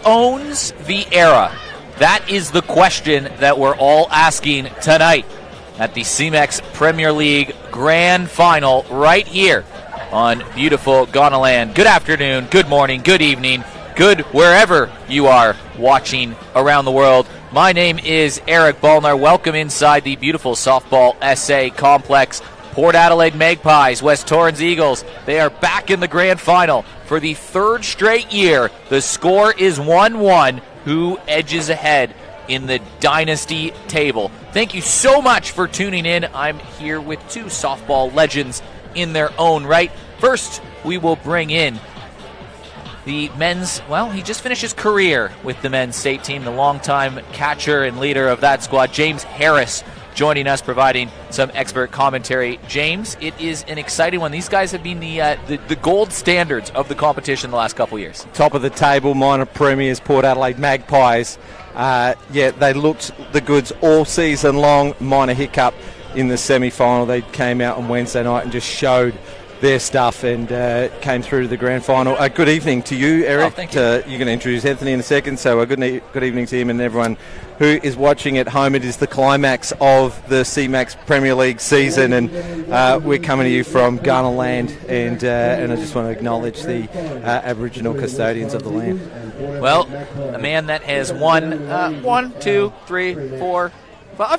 owns the era? That is the question that we're all asking tonight at the CMEX Premier League Grand Final right here on beautiful Ghanaland. Good afternoon, good morning, good evening, good wherever you are watching around the world. My name is Eric Ballnar. Welcome inside the beautiful softball SA complex. Port Adelaide Magpies, West Torrens Eagles, they are back in the grand final for the third straight year. The score is 1-1. Who edges ahead in the dynasty table? Thank you so much for tuning in. I'm here with two softball legends in their own right. First, we will bring in the men's, well, he just finished his career with the men's state team, the longtime catcher and leader of that squad, James Harris, joining us, providing some expert commentary. James, it is an exciting one. These guys have been the gold standards of the competition the last couple of years. Top of the table, minor premiers, Port Adelaide Magpies. They looked the goods all season long. Minor hiccup in the semi-final. They came out on Wednesday night and just showed their stuff and came through to the grand final. Good evening to you, Eric. Thank you. You're going to introduce Anthony in a second, so good evening to him and everyone who is watching at home. It is the climax of the CMAX Premier League season, and we're coming to you from Ghanaland, and I just want to acknowledge the Aboriginal custodians of the land. Well, a man that has won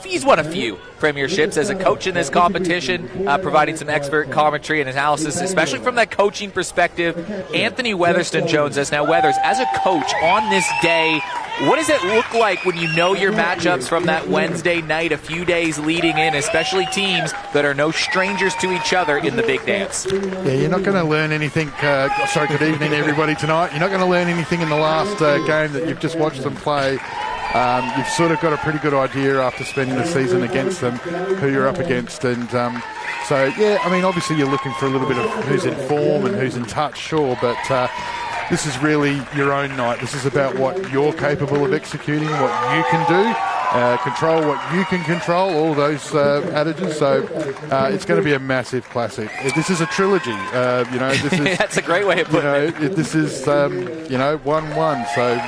he's won a few premierships as a coach in this competition, providing some expert commentary and analysis, especially from that coaching perspective. Anthony Weatherston joins us. Now, Weathers, as a coach on this day, what does it look like when you know your matchups from that Wednesday night, a few days leading in, especially teams that are no strangers to each other in the big dance? Yeah, you're not going to learn anything. Good evening, everybody, tonight. You're not going to learn anything in the last game that you've just watched them play. You've sort of got a pretty good idea after spending the season against them who you're up against, and obviously you're looking for a little bit of who's in form and who's in touch, sure, but this is really your own night. This is about what you're capable of executing, what you can do, control what you can control, all those adages. So it's going to be a massive classic. This is a trilogy. This is that's a great way of putting it. This is 1-1. So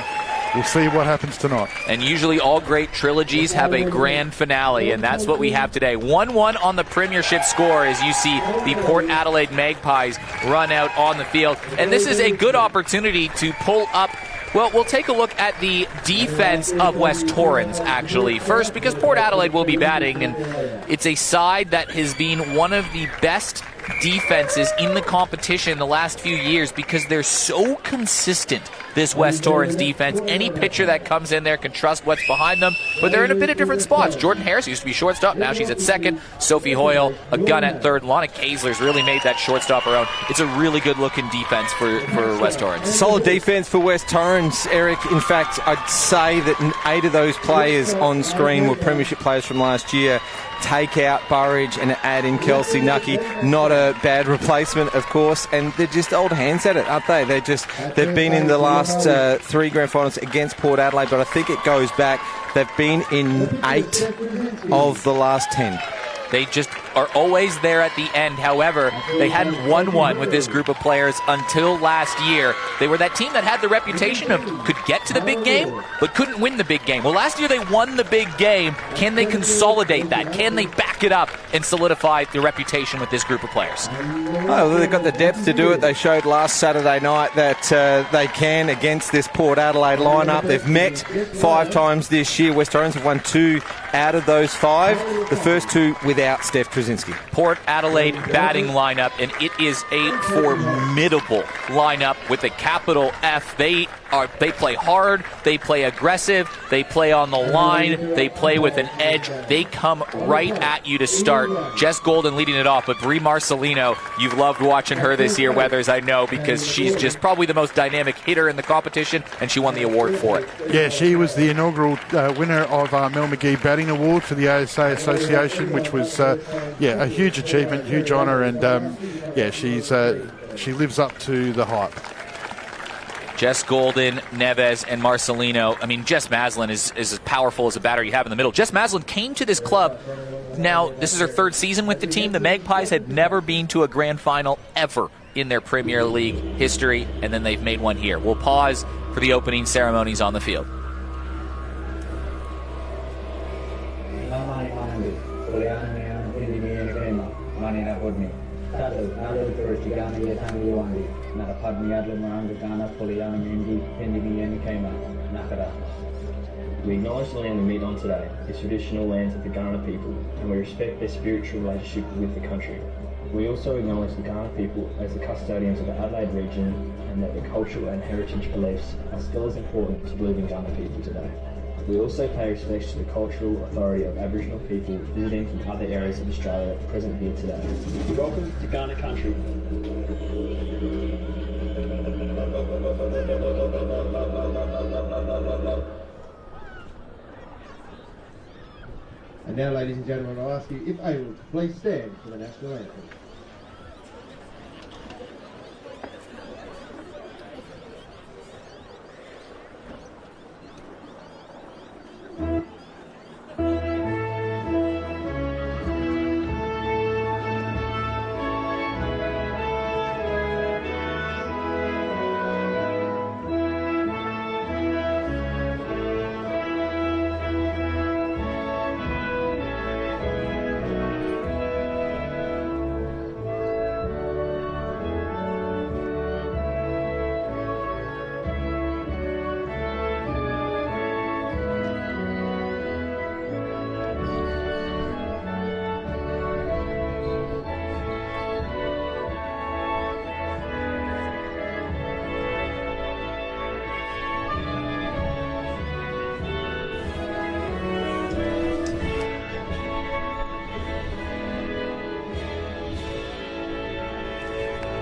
we'll see what happens tonight. And usually all great trilogies have a grand finale, and that's what we have today. 1-1 on the premiership score as you see the Port Adelaide Magpies run out on the field. And this is a good opportunity to pull up. Well, we'll take a look at the defense of West Torrens, actually, first, because Port Adelaide will be batting, and it's a side that has been one of the best defenses in the competition the last few years because they're so consistent, this West Torrens defense. Any pitcher that comes in there can trust what's behind them, but they're in a bit of different spots. Jordan Harris used to be shortstop, now she's at second. Sophie Hoyle, a gun at third. Lana Kaesler's really made that shortstop her own. It's a really good looking defense for West Torrens. Solid defense for West Torrens, Eric. In fact, I'd say that 8 of those players on screen were premiership players from last year. Take out Burridge and add in Kelsey Nucky. Not a bad replacement, of course, and they're just old hands at it, aren't they? They've been in the last 3 grand finals against Port Adelaide, but I think it goes back. They've been in 8 of the last 10. They just are always there at the end. However, they hadn't won one with this group of players until last year. They were that team that had the reputation of could get to the big game, but couldn't win the big game. Well, last year they won the big game. Can they consolidate that? Can they back it up and solidify their reputation with this group of players? Oh, they've got the depth to do it. They showed last Saturday night that they can against this Port Adelaide lineup. They've met 5 times this year. West Torrens have won 2 out of those 5. The first 2 without Steph Trzynski. Port Adelaide batting lineup, and it is a formidable lineup with a capital F. They play hard, they play aggressive, they play on the line, they play with an edge. They come right at you to start. Jess Golden leading it off, but Brie Marcelino, you've loved watching her this year, Weathers, I know, because she's just probably the most dynamic hitter in the competition, and she won the award for it. Yeah, she was the inaugural winner of Mel McGee Batting Award for the ASA Association, which was a huge achievement, huge honour, and she lives up to the hype. Jess Golden, Neves, and Marcelino. I mean, Jess Maslin is as powerful as a batter you have in the middle. Jess Maslin came to this club. Now, this is her 3rd season with the team. The Magpies had never been to a grand final ever in their Premier League history, and then they've made one here. We'll pause for the opening ceremonies on the field. We acknowledge the land we meet on today is traditional lands of the Kaurna people, and we respect their spiritual relationship with the country. We also acknowledge the Kaurna people as the custodians of the Adelaide region, and that their cultural and heritage beliefs are still as important to living Kaurna people today. We also pay respects to the cultural authority of Aboriginal people visiting from other areas of Australia present here today. Welcome to Kaurna country. And now, ladies and gentlemen, I'll ask you, if able, to please stand for the national anthem.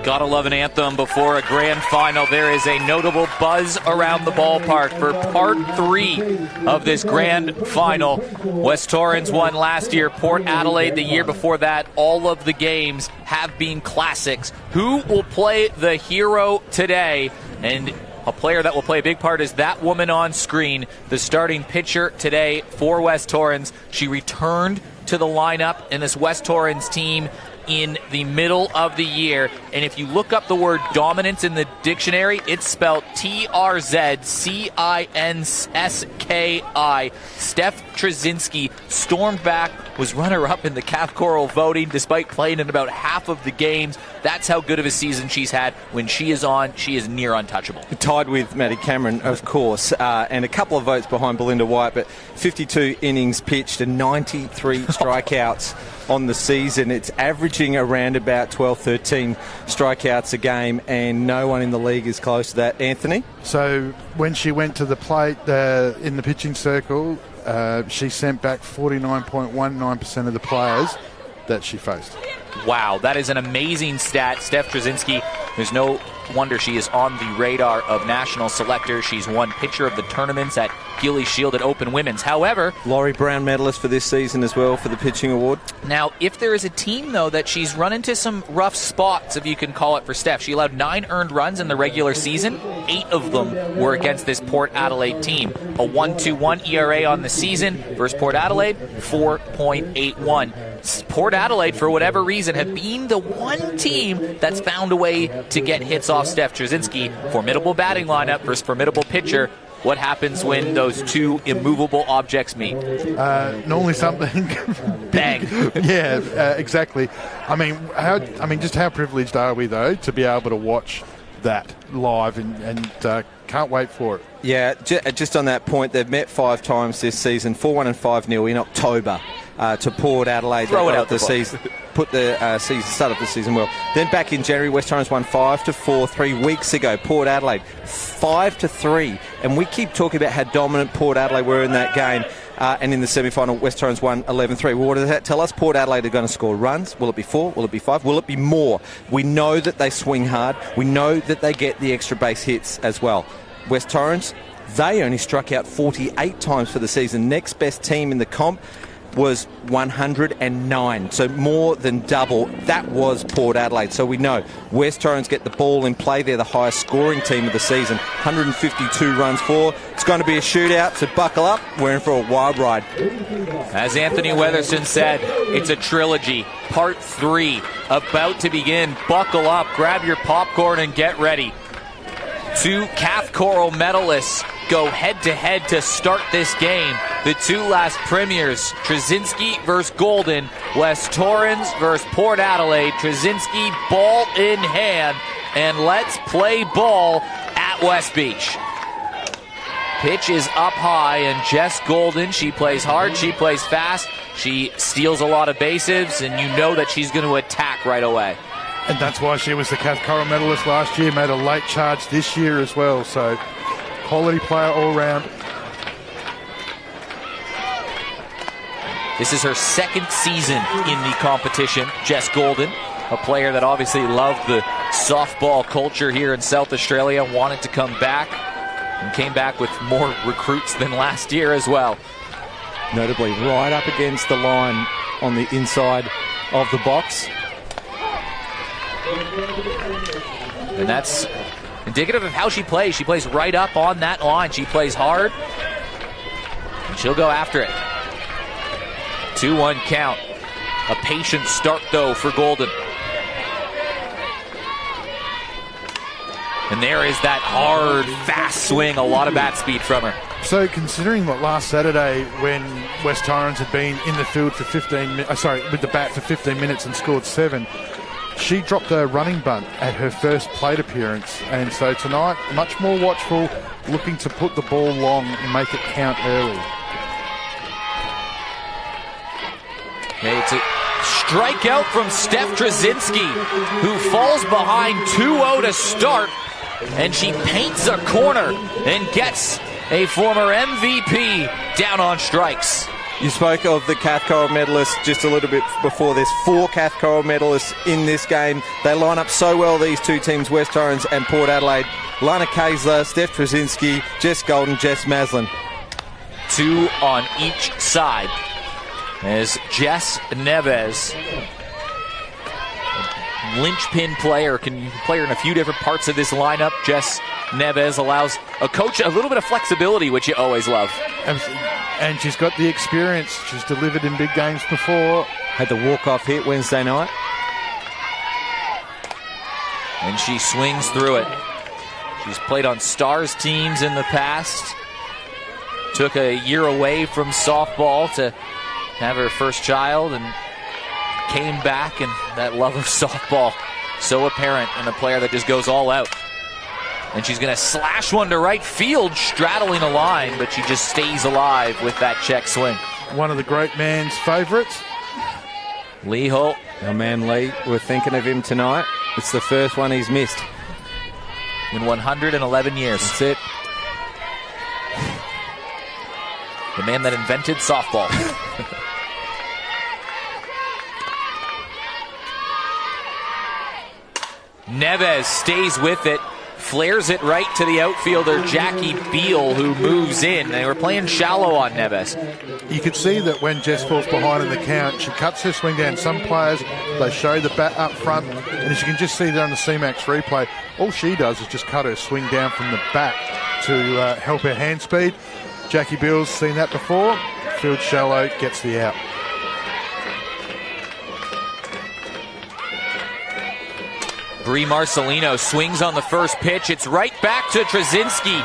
Gotta love an anthem before a grand final. There is a notable buzz around the ballpark for part 3 of this grand final. West Torrens won last year, Port Adelaide the year before that. All of the games have been classics. Who will play the hero today? And a player that will play a big part is that woman on screen, the starting pitcher today for West Torrens. She returned to the lineup in this West Torrens team in the middle of the year, and if you look up the word dominance in the dictionary, it's spelled T-R-Z-C-I-N-S-K-I. Steph Trzynski stormed back, was runner-up in the Calf Coral voting despite playing in about half of the games. That's how good of a season she's had. When she is on, she is near untouchable. Tied with Maddie Cameron, of course, and a couple of votes behind Belinda White, but 52 innings pitched and 93 strikeouts on the season. It's averaging around about 12, 13 strikeouts a game, and no one in the league is close to that. Anthony? So when she went to the plate in the pitching circle, she sent back 49.19% of the players that she faced. Wow, that is an amazing stat. Steph Trzynski, there's no wonder she is on the radar of national selectors. She's won pitcher of the tournaments at Gillies Shield at Open Women's. However, Laurie Brown medalist for this season as well for the pitching award. Now, if there is a team, though, that she's run into some rough spots, if you can call it, for Steph. She allowed 9 earned runs in the regular season. 8 of them were against this Port Adelaide team. A 1.21 ERA on the season versus Port Adelaide, 4.81. Port Adelaide, for whatever reason, have been the one team that's found a way to get hits off Steph Trzynski. Formidable batting lineup versus formidable pitcher. What happens when those two immovable objects meet? Normally something. Bang. Yeah, exactly. I mean, just how privileged are we, though, to be able to watch that live and can't wait for it. Yeah, just on that point, they've met 5 times this season, 4-1 and 5-0 in October to Port Adelaide. Throw it out the season. Put the start of the season well. Then back in January, West Torrens won 5-4 3 weeks ago. Port Adelaide 5-3, and we keep talking about how dominant Port Adelaide were in that game. And in the semi-final, West Torrens won 11-3. Well, what does that tell us? Port Adelaide are going to score runs. Will it be 4? Will it be 5? Will it be more? We know that they swing hard. We know that they get the extra base hits as well. West Torrens, they only struck out 48 times for the season. Next best team in the comp was 109, so more than double. That was Port Adelaide. So we know West Torrens get the ball in play. They're the highest scoring team of the season, 152 runs for. It's going to be a shootout, so buckle up. We're in for a wild ride. As Anthony Weatherson said, it's a trilogy. Part 3 about to begin. Buckle up, grab your popcorn, and get ready. Two Cathcoro medalists go head-to-head to start this game. The two last premiers, Trzynski versus Golden, West Torrens versus Port Adelaide. Trzynski ball in hand, and let's play ball at West Beach. Pitch is up high, and Jess Golden, she plays hard, she plays fast, she steals a lot of bases, and you know that she's going to attack right away. And that's why she was the Cathcaro medalist last year, made a late charge this year as well. So, quality player all round. This is her second season in the competition, Jess Golden, a player that obviously loved the softball culture here in South Australia, wanted to come back, and came back with more recruits than last year as well. Notably right up against the line on the inside of the box. And that's indicative of how she plays. She plays right up on that line. She plays hard, and she'll go after it. 2-1 count. A patient start, though, for Golden. And there is that hard, fast swing, a lot of bat speed from her. So, considering what last Saturday, when West Torrens had been in the field for 15 minutes, with the bat for 15 minutes and scored 7, she dropped a running bunt at her first plate appearance. And so tonight, much more watchful, looking to put the ball long and make it count early. Okay, it's a strikeout from Steph Trzynski, who falls behind 2-0 to start, and she paints a corner and gets a former MVP down on strikes. You spoke of the Cathcaro medalists just a little bit before. There's 4 Cathcaro medalists in this game. They line up so well, these two teams, West Torrens and Port Adelaide. Lana Kaysler, Steph Trzynski, Jess Golden, Jess Maslin. 2 on each side. As Jess Neves, linchpin player, can play her in a few different parts of this lineup. Jess Neves allows a coach a little bit of flexibility, which you always love. And she's got the experience. She's delivered in big games before. Had the walk-off hit Wednesday night. And she swings through it. She's played on Stars teams in the past. Took a year away from softball to have her first child, and came back, and that love of softball so apparent in a player that just goes all out. And she's going to slash one to right field, straddling a line, but she just stays alive with that check swing. One of the great man's favourites. Lee Holt. Our man Lee, we're thinking of him tonight. It's the first one he's missed. In 111 years. That's it. The man that invented softball. Neves stays with it. Flares it right to the outfielder, Jackie Beal, who moves in. They were playing shallow on Neves. You could see that when Jess falls behind in the count, she cuts her swing down. Some players, they show the bat up front, and as you can just see there on the C-Max replay, all she does is just cut her swing down from the bat to help her hand speed. Jackie Beal's seen that before. Field shallow, gets the out. Brie Marcelino swings on the first pitch. It's right back to Trzynski.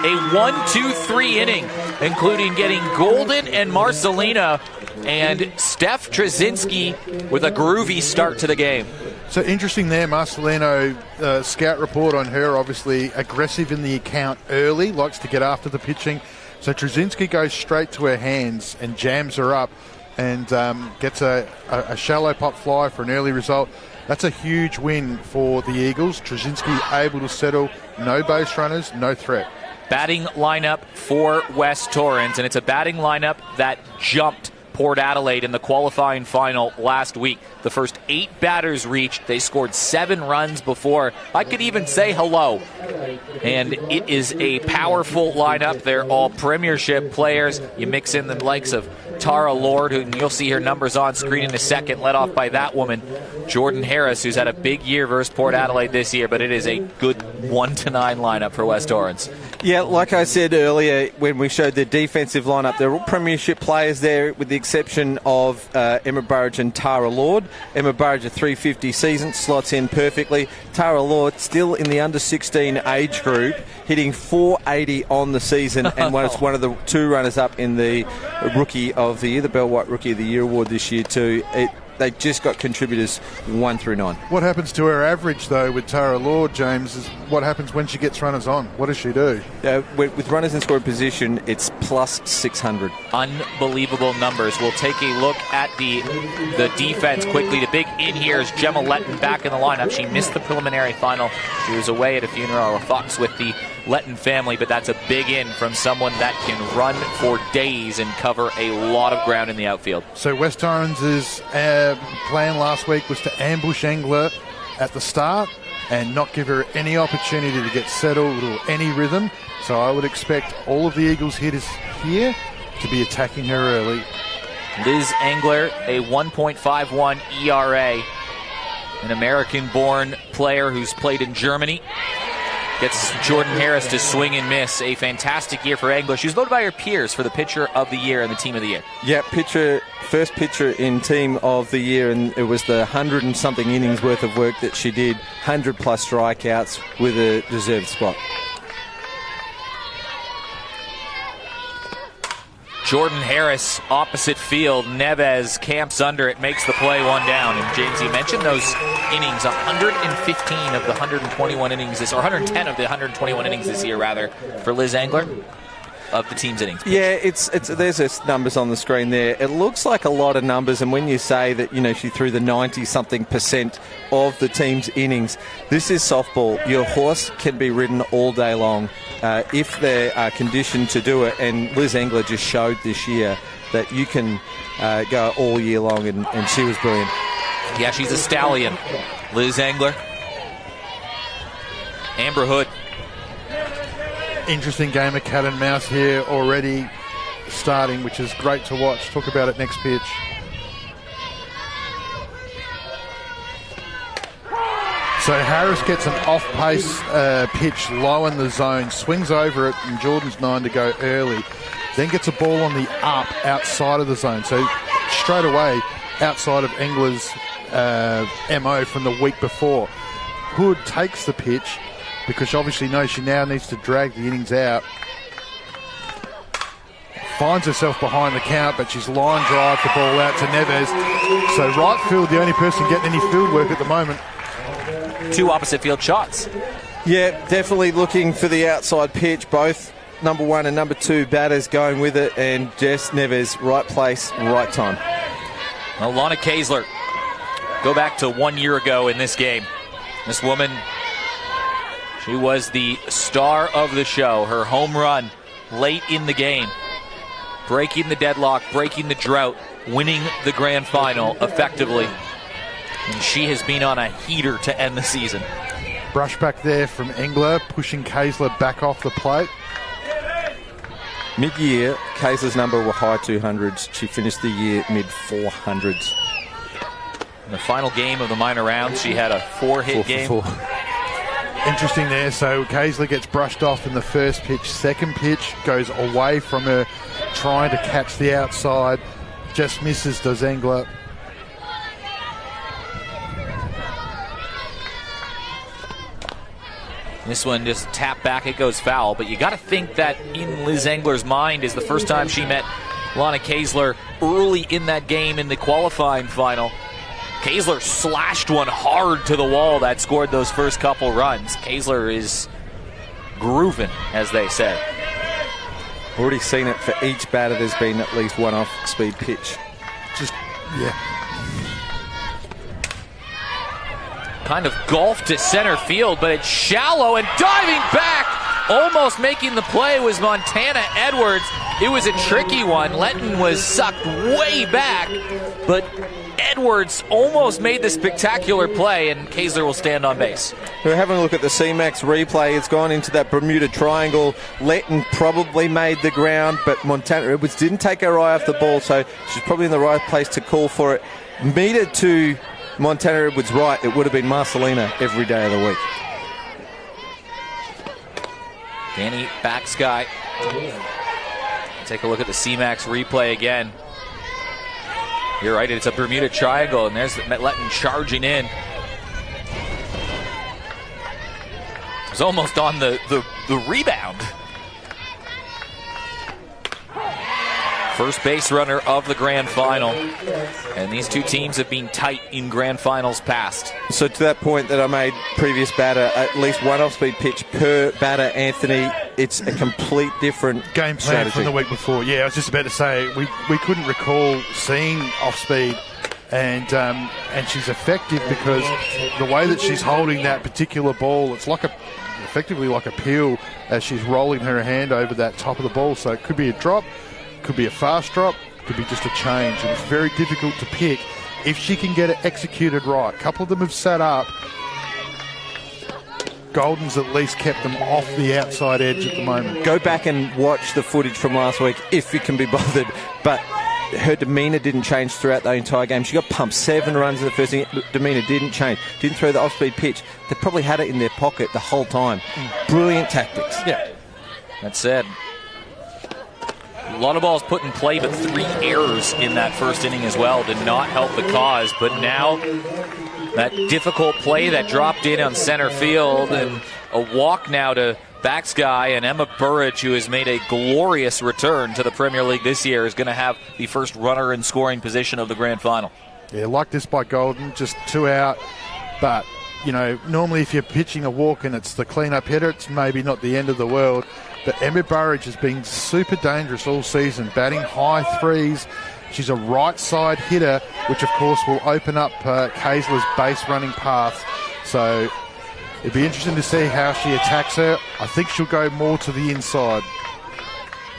A 1-2-3 inning, including getting Golden and Marcelino, and Steph Trzynski with a groovy start to the game. So interesting there, Marcelino, scout report on her, obviously aggressive in the account early, likes to get after the pitching. So Trzynski goes straight to her hands and jams her up and gets a shallow pop fly for an early result. That's a huge win for the Eagles. Trzynski able to settle, no base runners, no threat. Batting lineup for West Torrens, and it's a batting lineup that jumped Port Adelaide in the qualifying final last week. The first 8 batters reached. They scored 7 runs before I could even say hello. And it is a powerful lineup. They're all premiership players. You mix in the likes of Tara Lord, who you'll see her numbers on screen in a second, led off by that woman, Jordan Harris, who's had a big year versus Port Adelaide this year, but it is a good 1-9 lineup for West Torrens. Yeah, like I said earlier when we showed the defensive lineup, they're all premiership players there with the exception of Emma Burridge and Tara Lord. Emma Burridge, a 350 season, slots in perfectly. Tara Lord still in the under-16 age group, hitting 480 on the season and was one of the 2 runners-up in the Rookie of the Year, the Bell White Rookie of the Year award this year too. They just got contributors 1 through 9. What happens to her average, though, with Tara Lord, James, is what happens when she gets runners on? What does she do? With runners in scoring position, it's plus 600. Unbelievable numbers. We'll take a look at the defense quickly. The big in here is Gemma Letton back in the lineup. She missed the preliminary final. She was away at a funeral of Fox with the Letton family, but that's a big in from someone that can run for days and cover a lot of ground in the outfield. So West Torrens' plan last week was to ambush Engler at the start and not give her any opportunity to get settled or any rhythm. So I would expect all of the Eagles hitters here to be attacking her early. Liz Engler, a 1.51 ERA, an American-born player who's played in Germany. Gets Jordan Harris to swing and miss. A fantastic year for Engler. She was voted by her peers for the pitcher of the year and the team of the year. Yeah, first pitcher in team of the year, and it was the 100 and something innings worth of work that she did. 100 plus strikeouts with a deserved spot. Jordan Harris, opposite field. Neves camps under it, makes the play, 1 down. And James, you mentioned those innings, 115 of the 121 innings, or 110 of the 121 innings this year, rather, for Liz Engler of the team's innings. Yeah, there's numbers on the screen there. It looks like a lot of numbers, and when you say that, she threw the 90-something% of the team's innings, this is softball. Your horse can be ridden all day long if they are conditioned to do it, and Liz Engler just showed this year that you can go all year long, and she was brilliant. Yeah, she's a stallion. Liz Engler. Amber Hood. Interesting game of cat and mouse here already starting, which is great to watch. Talk about it next pitch. So Harris gets an off-pace pitch low in the zone, swings over it, and Jordan's 9 to go early. Then gets a ball on the up outside of the zone. So straight away outside of Engler's MO from the week before. Hood takes the pitch because she obviously knows she now needs to drag the innings out. Finds herself behind the count, but she's line drive the ball out to Neves. So right field, the only person getting any field work at the moment. 2 opposite field shots. Yeah, definitely looking for the outside pitch. Both number 1 and number 2 batters going with it, and Jess Neves, right place, right time. Well, Lana Kaesler, go back to 1 year ago in this game. This woman, she was the star of the show. Her home run late in the game, breaking the deadlock, breaking the drought, winning the grand final effectively. And she has been on a heater to end the season. Brush back there from Engler, pushing Kaesler back off the plate. Mid-year, Kaesler's number were high 200s. She finished the year mid-400s. In the final game of the minor rounds, she had a 4-hit game. 4. Interesting there. So Kaesler gets brushed off in the first pitch. Second pitch goes away from her, trying to catch the outside. Just misses, does Engler. This one just tapped back, it goes foul. But you got to think that in Liz Engler's mind is the first time she met Lana Kaesler early in that game in the qualifying final. Kaesler slashed one hard to the wall that scored those first couple runs. Kaesler is grooving, as they say. Already seen it for each batter. There's been at least one off-speed pitch. Kind of golf to center field, but it's shallow, and diving back, almost making the play was Montana Edwards. It was a tricky one. Letton was sucked way back, but Edwards almost made the spectacular play, and Kaysler will stand on base. We're having a look at the C-Max replay. It's gone into that Bermuda Triangle. Letton probably made the ground, but Montana Edwards didn't take her eye off the ball, so she's probably in the right place to call for it. Meter to Montana Edwards' right, it would have been Marcelina every day of the week. Danny Backsky. Take a look at the C-Max replay again. You're right, it's a Bermuda Triangle, and there's Letton charging in. It was almost on the rebound. First base runner of the grand final. And these two teams have been tight in grand finals past. So to that point that I made, previous batter, at least one off-speed pitch per batter, Anthony. It's a complete different game plan strategy from the week before. Yeah, I was just about to say, we couldn't recall seeing off-speed. And she's effective because the way that she's holding that particular ball, it's like effectively like a peel as she's rolling her hand over that top of the ball. So it could be a drop, could be a fast drop, could be just a change. And it's very difficult to pick if she can get it executed right. A couple of them have sat up. Golden's at least kept them off the outside edge at the moment. Go back and watch the footage from last week if you can be bothered. But her demeanour didn't change throughout the entire game. She got pumped 7 runs in the first inning. Demeanour didn't change. Didn't throw the off-speed pitch. They probably had it in their pocket the whole time. Brilliant tactics. Yeah. That said, a lot of balls put in play, but 3 errors in that first inning as well did not help the cause. But now that difficult play that dropped in on center field, and a walk now to Backsky, and Emma Burridge, who has made a glorious return to the Premier League this year, is going to have the first runner in scoring position of the grand final. Yeah, like this by Golden, just 2 out. But, you know, normally if you're pitching a walk and it's the clean-up hitter, it's maybe not the end of the world. But Emma Burridge has been super dangerous all season, batting high threes. She's a right-side hitter, which, of course, will open up Kaysler's base-running path. So it'd be interesting to see how she attacks her. I think she'll go more to the inside.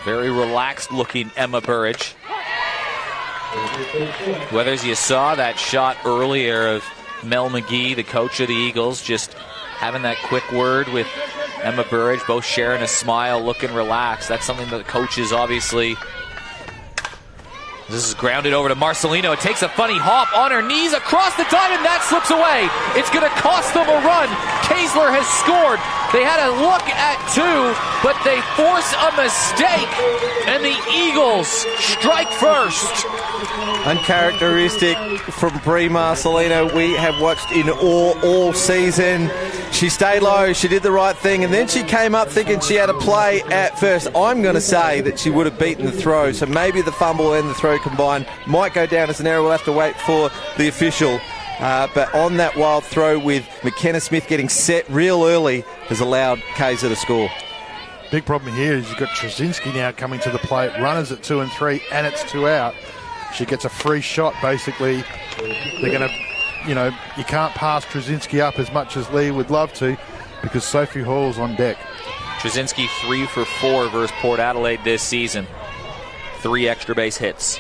Very relaxed-looking Emma Burridge. Whether you saw that shot earlier of Mel McGee, the coach of the Eagles, just having that quick word with Emma Burridge, both sharing a smile, looking relaxed. That's something that the coaches obviously. This is grounded over to Marcelino. It takes a funny hop on her knees across the diamond. That slips away. It's going to cost them a run. Kaysler has scored. They had a look at 2, but they force a mistake, and the Eagles strike first. Uncharacteristic from Brie Marcelino. We have watched in all season. She stayed low, she did the right thing, and then she came up thinking she had a play at first. I'm going to say that she would have beaten the throw, so maybe the fumble and the throw combined might go down as an error. We'll have to wait for the official. But on that wild throw with McKenna Smith getting set real early has allowed Kaysler to score. Big problem here is you've got Trzynski now coming to the plate. Runners at 2 and 3, and it's 2 out. She gets a free shot, basically. They're going to, you know, you can't pass Trzynski up as much as Lee would love to because Sophie Hall's on deck. Trzynski 3 for 4 versus Port Adelaide this season. 3 extra base hits.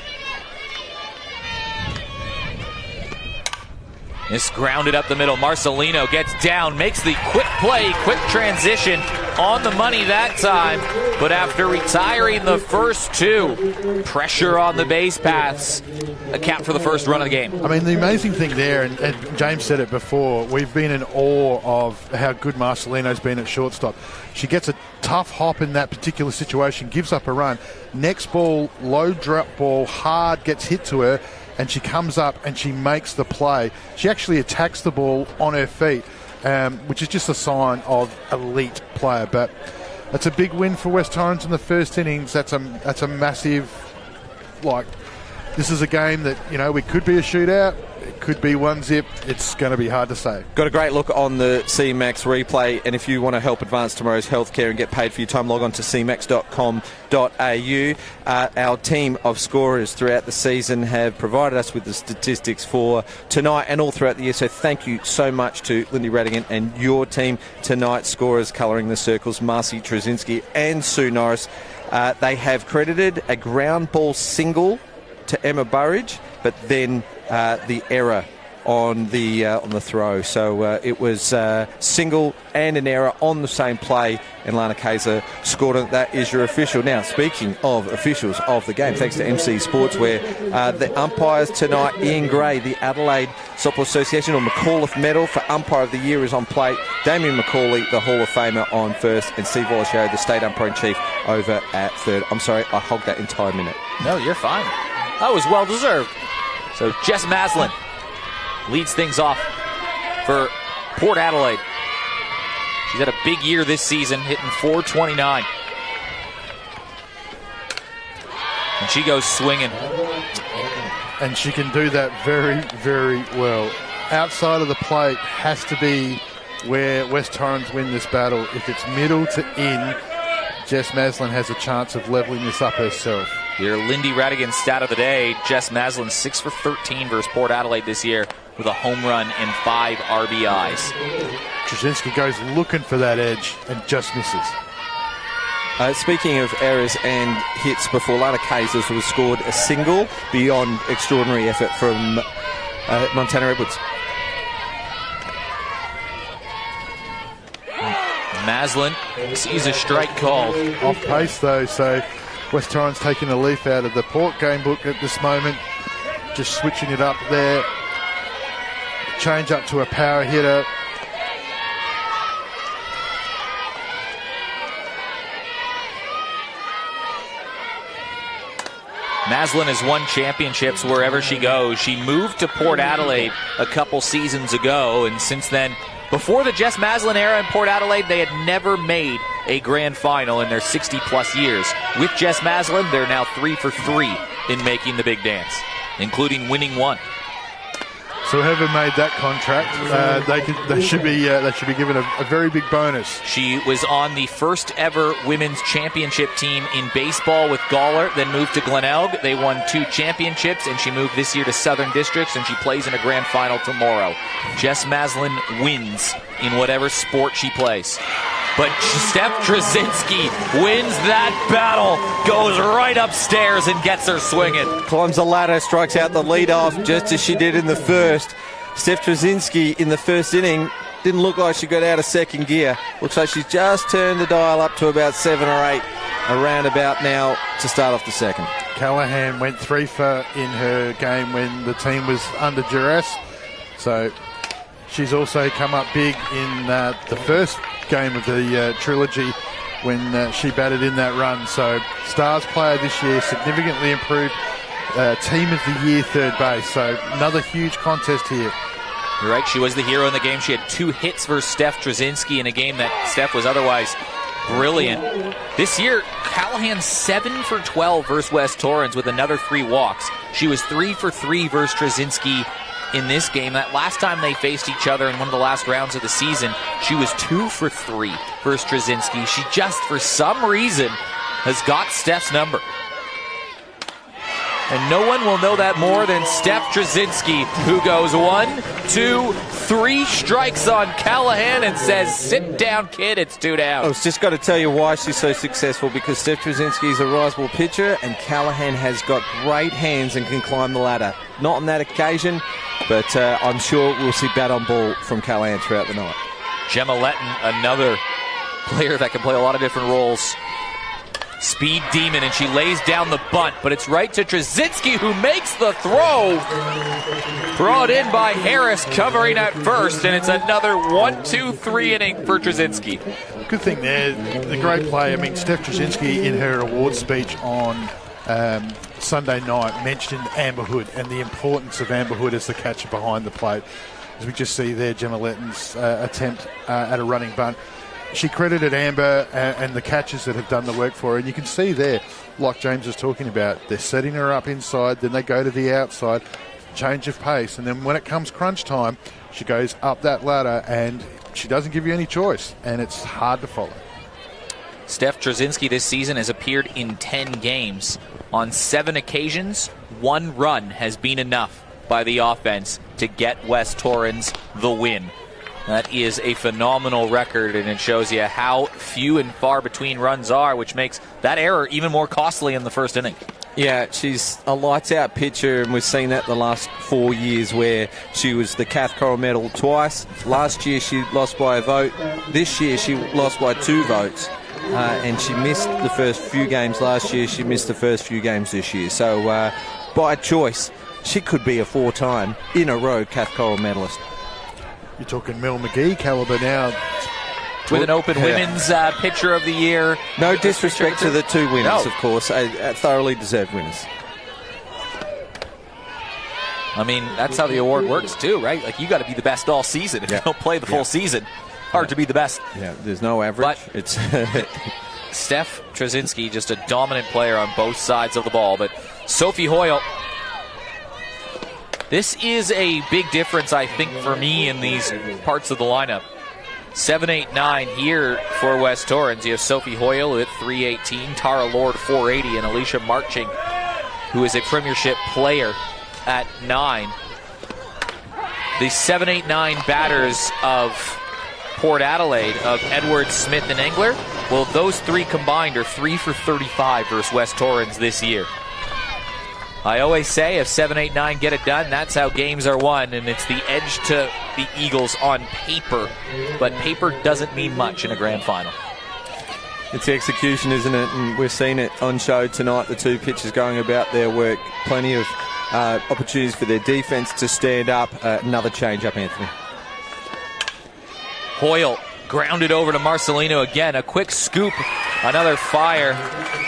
This grounded up the middle. Marcelino gets down, makes the quick play, quick transition on the money that time. But after retiring the first 2, pressure on the base paths account for the first run of the game. I mean, the amazing thing there, and James said it before, we've been in awe of how good Marcelino's been at shortstop. She gets a tough hop in that particular situation, gives up a run. Next ball, low drop ball, hard, gets hit to her, and she comes up and she makes the play. She actually attacks the ball on her feet, which is just a sign of elite player. But that's a big win for West Torrens in the first innings. That's a massive, like, this is a game that, you know, we could be a shootout. It could be 1-0. It's going to be hard to say. Got a great look on the CMAX replay, and if you want to help advance tomorrow's healthcare and get paid for your time, log on to cmax.com.au. Our team of scorers throughout the season have provided us with the statistics for tonight and all throughout the year, so thank you so much to Lindy Radigan and your team tonight. Scorers colouring the circles, Marcy Trzynski and Sue Norris. They have credited a ground ball single to Emma Burridge, but then the error on the throw. So it was single and an error on the same play, and Lana Kaiser scored it. That is your official. Now, speaking of officials of the game, thanks to MC Sportswear, the umpires tonight, Ian Gray, the Adelaide Softball Association, or McAuliffe Medal for Umpire of the Year is on plate. Damien McCauley, the Hall of Famer, on first, and Steve Wallace, the State Umpire-in-Chief, over at third. I'm sorry, I hogged that entire minute. No, you're fine. That was well-deserved. So Jess Maslin leads things off for Port Adelaide. She's had a big year this season, hitting .429. And she goes swinging. And she can do that very, very well. Outside of the plate has to be where West Torrens win this battle. If it's middle to in, Jess Maslin has a chance of levelling this up herself. Your Lindy Radigan stat of the day, Jess Maslin 6 for 13 versus Port Adelaide this year with a home run and 5 RBIs. Trzynski goes looking for that edge and just misses. Speaking of errors and hits before, Lana Kaiser was scored a single beyond extraordinary effort from Montana Edwards. Maslin sees a strike called. Off pace though, so West Torrens taking a leaf out of the Port game book at this moment. Just switching it up there. Change up to a power hitter. Maslin has won championships wherever she goes. She moved to Port Adelaide a couple seasons ago, and since then, before the Jess Maslin era in Port Adelaide, they had never made a grand final in their 60-plus years. With Jess Maslin, they're now 3 for 3 in making the big dance, including winning one. So whoever made that contract, they should be given a very big bonus. She was on the first ever women's championship team in baseball with Gawler, then moved to Glenelg. They won 2 championships, and she moved this year to Southern Districts, and she plays in a grand final tomorrow. Jess Maslin wins in whatever sport she plays. But Steph Trzynski wins that battle, goes right upstairs and gets her swinging. Climbs the ladder, strikes out the lead-off just as she did in the first. Steph Trzynski in the first inning didn't look like she got out of second gear. Looks like she's just turned the dial up to about 7 or 8, around about now to start off the second. Callahan went 3 for in her game when the team was under duress. So she's also come up big in the first game of the trilogy when she batted in that run. So Stars player this year, significantly improved. Team of the year, third base. So another huge contest here. You're right, she was the hero in the game. She had 2 hits versus Steph Trzynski in a game that Steph was otherwise brilliant. This year, Callahan 7 for 12 versus West Torrens with another 3 walks. She was 3 for 3 versus Trzynski in this game. That last time they faced each other in one of the last rounds of the season, she was 2 for 3 versus Trzynski. She just, for some reason, has got Steph's number. And no one will know that more than Steph Trzynski, who goes 1, 2, 3 strikes on Callahan and says, "Sit down, kid, it's 2 down." I was just got to tell you why she's so successful, because Steph Trzynski is a rise ball pitcher and Callahan has got great hands and can climb the ladder. Not on that occasion, but I'm sure we'll see bat on ball from Callahan throughout the night. Gemma Letton, another player that can play a lot of different roles. Speed demon, and she lays down the bunt, but it's right to Trzynski, who makes the throw. Brought in by Harris, covering at first, and it's another 1-2-3 inning for Trzynski. Good thing there, the great play. I mean, Steph Trzynski in her award speech on Sunday night mentioned Amber Hood and the importance of Amber Hood as the catcher behind the plate. As we just see there, Gemma Letton's attempt at a running bunt. She credited Amber and the catchers that have done the work for her. And you can see there, like James was talking about, they're setting her up inside, then they go to the outside, change of pace. And then when it comes crunch time, she goes up that ladder and she doesn't give you any choice. And it's hard to follow. Steph Trzynski this season has appeared in 10 games. On 7 occasions, 1 run has been enough by the offense to get West Torrens the win. That is a phenomenal record, and it shows you how few and far between runs are, which makes that error even more costly in the first inning. Yeah, she's a lights-out pitcher, and we've seen that the last 4 years where she was the Kath Coral Medal twice. Last year she lost by a vote. This year she lost by 2 votes, and she missed the first few games last year. She missed the first few games this year. So by choice, she could be a 4-time in a row Kath Coral medalist. You're talking Mel McGee calibre now. With an Open Women's Pitcher of the Year. No disrespect to the 2 winners, of course. Thoroughly deserved winners. I mean, that's how the award works too, right? Like, you got to be the best all season. If you don't play the full season, hard to be the best. Yeah, there's no average. But it's Steph Trzynski, just a dominant player on both sides of the ball. But Sophie Hoyle, this is a big difference, I think, for me in these parts of the lineup. 7-8-9 here for West Torrens. You have Sophie Hoyle at 318, Tara Lord 480, and Alicia Marching, who is a premiership player, at 9. The 7-8-9 batters of Port Adelaide, of Edwards, Smith, and Engler, well, those 3 combined are 3 for 35 versus West Torrens this year. I always say if 7-8-9 get it done, that's how games are won, and it's the edge to the Eagles on paper. But paper doesn't mean much in a grand final. It's execution, isn't it? And we've seen it on show tonight, the 2 pitchers going about their work. Plenty of opportunities for their defence to stand up. Another change-up, Anthony. Hoyle grounded over to Marcelino again. A quick scoop, another fire.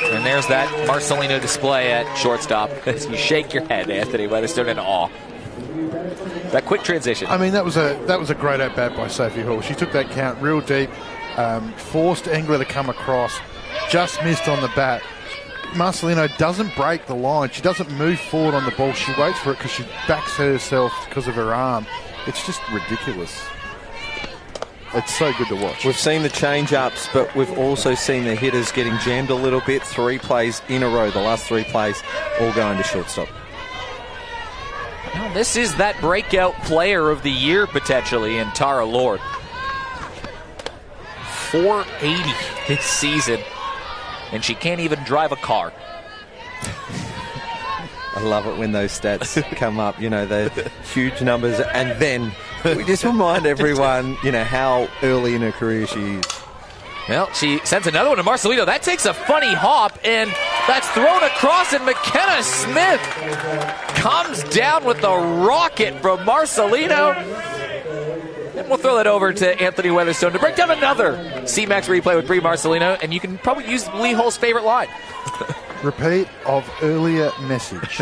And there's that Marcelino display at shortstop. As you shake your head, Anthony Weatherstone, in awe. That quick transition. I mean, that was a great at-bat by Sophie Hall. She took that count real deep, forced Engler to come across, just missed on the bat. Marcelino doesn't break the line. She doesn't move forward on the ball. She waits for it because she backs herself because of her arm. It's just ridiculous. It's so good to watch. We've seen the change-ups, but we've also seen the hitters getting jammed a little bit. 3 plays in a row, the last 3 plays, all going to shortstop. Now, this is that breakout player of the year, potentially, in Tara Lord. 480 this season, and she can't even drive a car. I love it when those stats come up, you know, the huge numbers, and then we just remind everyone, you know, how early in her career she is. Well, she sends another one to Marcelino. That takes a funny hop, and that's thrown across, and McKenna Smith comes down with the rocket from Marcelino. And we'll throw that over to Anthony Weatherstone to break down another CMAX replay with Brie Marcelino, and you can probably use Lee Hull's favorite line. Repeat of earlier message.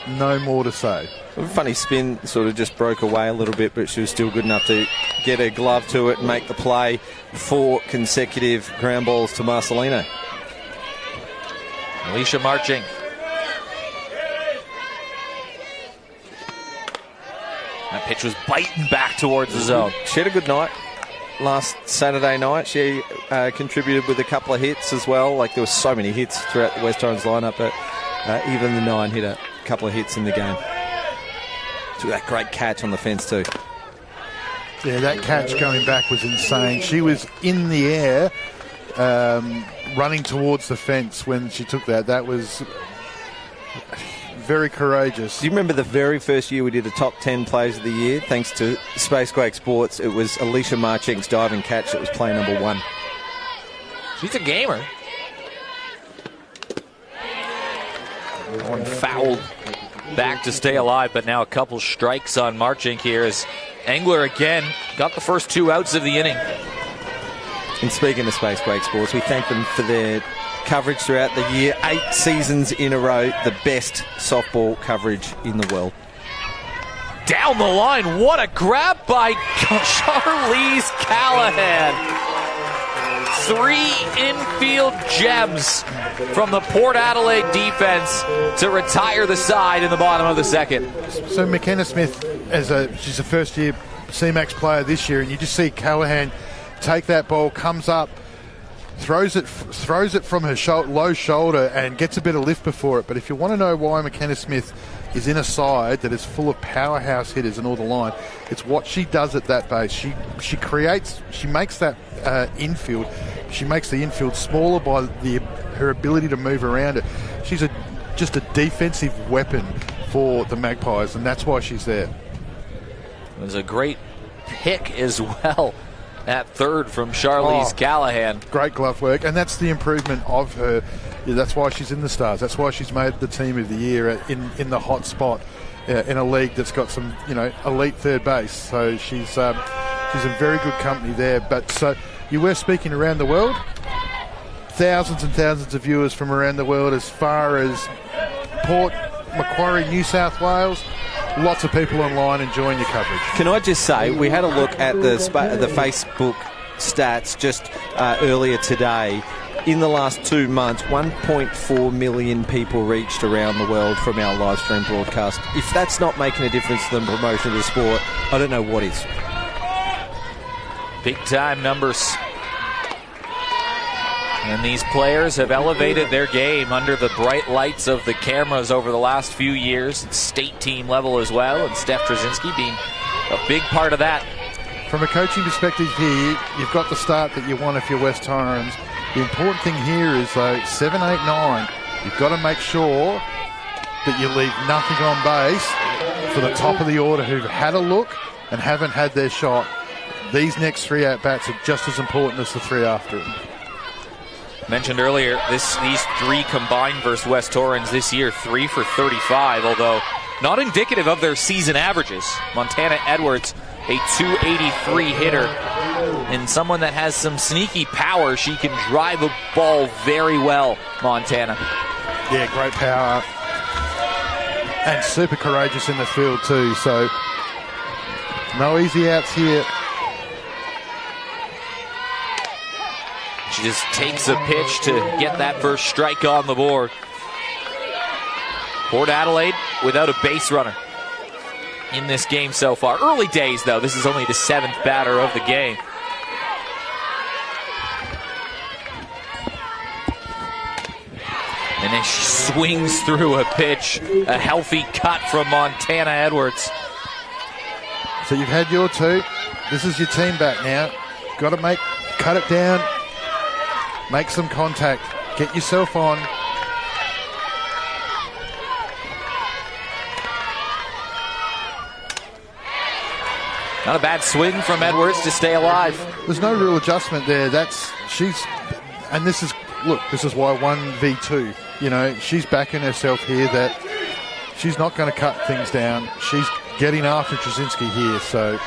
No more to say. A funny spin, sort of just broke away a little bit, but she was still good enough to get her glove to it and make the play. 4 consecutive ground balls to Marcelino. Alicia Marching. That pitch was biting back towards the zone. She had a good night last Saturday night. She contributed with a couple of hits as well. Like, there were so many hits throughout the West Torrens lineup, but even the 9 hit a couple of hits in the game. Took that great catch on the fence too. Yeah, that catch going back was insane. She was in the air running towards the fence when she took that. That was very courageous. Do you remember the very first year we did a top 10 plays of the year? Thanks to Spacequake Sports, it was Alicia Marching's diving catch that was play number 1. She's a gamer. One fouled back to stay alive, but now a couple strikes on Marching here as Engler again got the first 2 outs of the inning. And speaking of Spacequake Sports, we thank them for their coverage throughout the year. 8 seasons in a row, the best softball coverage in the world. Down the line, what a grab by Charlize Callahan. 3 infield gems from the Port Adelaide defense to retire the side in the bottom of the second. So McKenna Smith, she's a first-year CMAX player this year, and you just see Callahan take that ball, comes up, throws it from her low shoulder and gets a bit of lift before it. But if you want to know why McKenna Smith is in a side that is full of powerhouse hitters and all the line. It's what she does at that base. She makes that infield. She makes the infield smaller by her ability to move around it. She's just a defensive weapon for the Magpies, and that's why she's there. It was a great pick as well at third from Charlize Callahan. Great glove work, and that's the improvement of her. Yeah, that's why she's in the Stars. That's why she's made the team of the year in the hot spot in a league that's got some elite third base. So she's in very good company there. But so you were speaking around the world. Thousands and thousands of viewers from around the world, as far as Port Macquarie, New South Wales. Lots of people online enjoying your coverage. Can I just say, we had a look at the Facebook stats just earlier today. In the last 2 months, 1.4 million people reached around the world from our live stream broadcast. If that's not making a difference to the promotion of the sport, I don't know what is. Big time numbers. And these players have elevated their game under the bright lights of the cameras over the last few years, state team level as well, and Steph Trzynski being a big part of that. From a coaching perspective here, you've got the start that you want if you're West Torrens. The important thing here is, though, 7, 8, 9, you've got to make sure that you leave nothing on base for the top of the order who've had a look and haven't had their shot. These next 3 at-bats are just as important as the 3 after it. Mentioned earlier, these 3 combined versus West Torrens this year, 3 for 35, although not indicative of their season averages. Montana Edwards, a 283 hitter, and someone that has some sneaky power. She can drive a ball very well, Montana. Yeah, great power. And super courageous in the field too, so no easy outs here. She just takes a pitch to get that first strike on the board. Port Adelaide without a base runner in this game so far. Early days, though. This is only the 7th batter of the game. And then she swings through a pitch. A healthy cut from Montana Edwards. So you've had your 2. This is your team bat now. Got to cut it down. Make some contact. Get yourself on. Not a bad swing from Edwards to stay alive. There's no real adjustment there. This is why 1v2. She's backing herself here that she's not going to cut things down. She's getting after Trzynski here, so.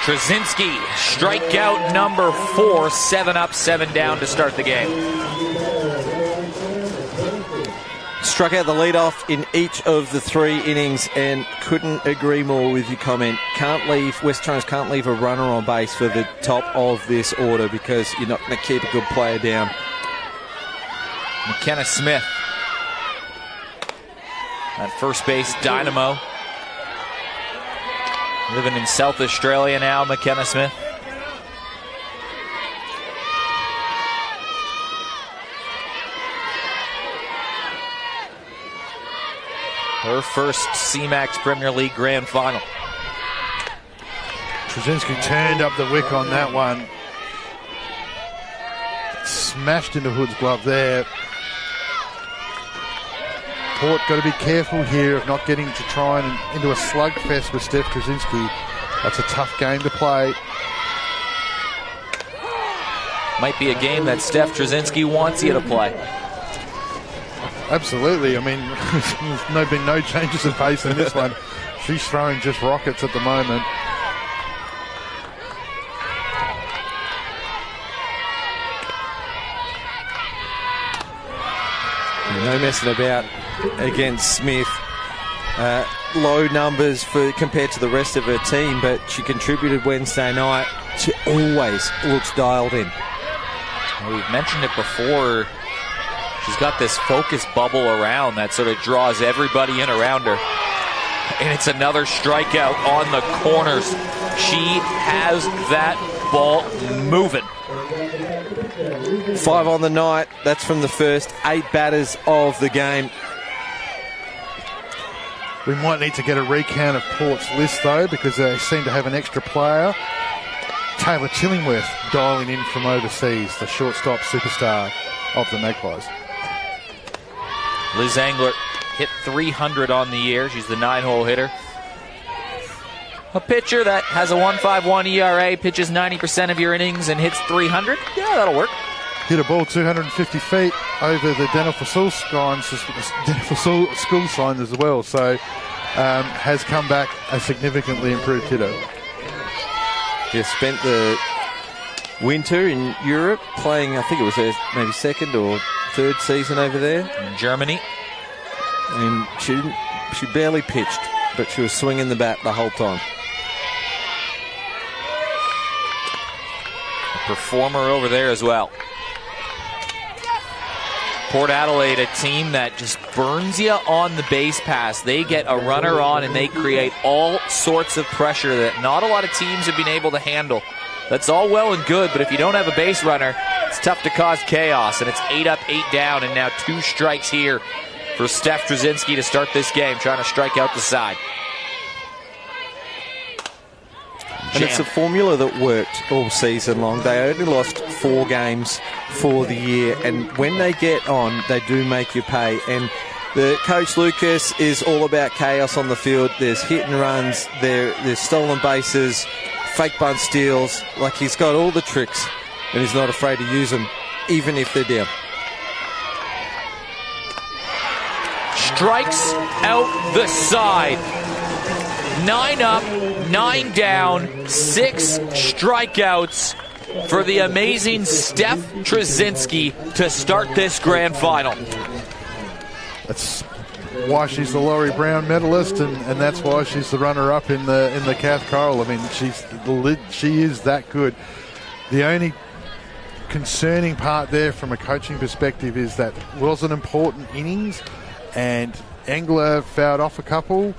Trzynski, strikeout number 4, 7 up, 7 down to start the game. Struck out the leadoff in each of the 3 innings, and couldn't agree more with your comment. West Torrens can't leave a runner on base for the top of this order because you're not going to keep a good player down. McKenna Smith, that first base dynamo. Living in South Australia now, McKenna Smith. Her first CMAX Premier League Grand Final. Trzynski turned up the wick on that one. Smashed into Hood's glove there. Port got to be careful here of not getting to try and into a slugfest with Steph Trzynski. That's a tough game to play. Might be a game that Steph Trzynski wants you to play. Absolutely. I mean, there's been no changes of pace in this one. She's throwing just rockets at the moment. No messing about against Smith. Low numbers compared to the rest of her team, but she contributed Wednesday night. She always looks dialed in. Well, we've mentioned it before. She's got this focus bubble around that sort of draws everybody in around her. And it's another strikeout on the corners. She has that ball moving. 5 on the night. That's from the first 8 batters of the game. We might need to get a recount of Port's list, though, because they seem to have an extra player. Taylor Chillingworth dialing in from overseas, the shortstop superstar of the Magpies. Liz Angler hit 300 on the year. She's the 9-hole hitter. A pitcher that has a 1.51 ERA, pitches 90% of your innings and hits 300. Yeah, that'll work. Hit a ball 250 feet over the Dental for School sign as well. So has come back a significantly improved hitter. He spent the winter in Europe playing, I think it was her maybe second or third season over there. In Germany. And she barely pitched, but she was swinging the bat the whole time. A performer over there as well. Port Adelaide, a team that just burns you on the base pass. They get a runner on and they create all sorts of pressure that not a lot of teams have been able to handle. That's all well and good, but if you don't have a base runner, it's tough to cause chaos. And it's 8 up, 8 down, and now 2 strikes here for Steph Trzynski to start this game, trying to strike out the side. And it's a formula that worked all season long. They only lost 4 games for the year, and when they get on, they do make you pay. And the coach Lucas is all about chaos on the field. There's hit and runs, there's stolen bases, fake bunt steals. Like, he's got all the tricks, and he's not afraid to use them, even if they're down. Strikes out the side. 9 up, 9 down, 6 strikeouts for the amazing Steph Trzynski to start this grand final. That's why she's the Laurie Brown medalist, and that's why she's the runner-up in the Kath Coral. I mean, she is that good. The only concerning part there from a coaching perspective is that was an important innings, and Engler fouled off a couple.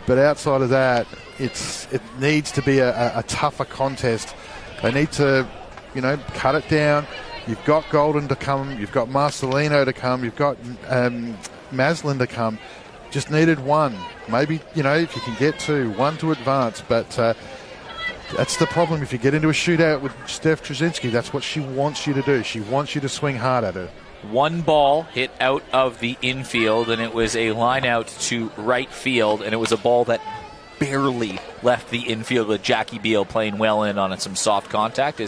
But outside of that, it needs to be a tougher contest. They need to, cut it down. You've got Golden to come. You've got Marcelino to come. You've got Maslin to come. Just needed one. Maybe, if you can get 2, 1 to advance. But that's the problem. If you get into a shootout with Steph Trzynski, that's what she wants you to do. She wants you to swing hard at her. 1 ball hit out of the infield, and it was a line out to right field, and it was a ball that barely left the infield with Jackie Beal playing well in on some soft contact.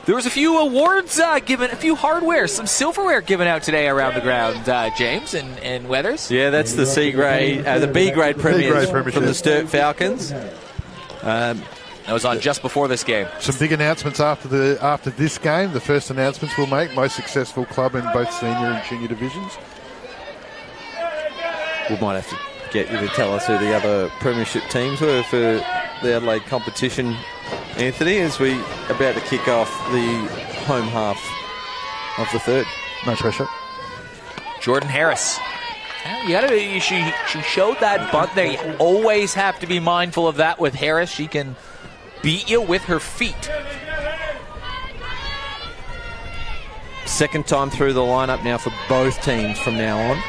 There was a few awards given, a few hardware, some silverware given out today around the ground, James and Weathers. Yeah, that's the C grade, the B grade premiers from the Sturt Falcons. That was on just before this game. Some big announcements after this game. The first announcements we'll make. Most successful club in both senior and junior divisions. We might have to get you to tell us who the other premiership teams were for the Adelaide competition, Anthony, as we about to kick off the home half of the third. No pressure. Jordan Harris. She showed that bunt there. You always have to be mindful of that with Harris. She can beat you with her feet. Second time through the lineup now for both teams from now on.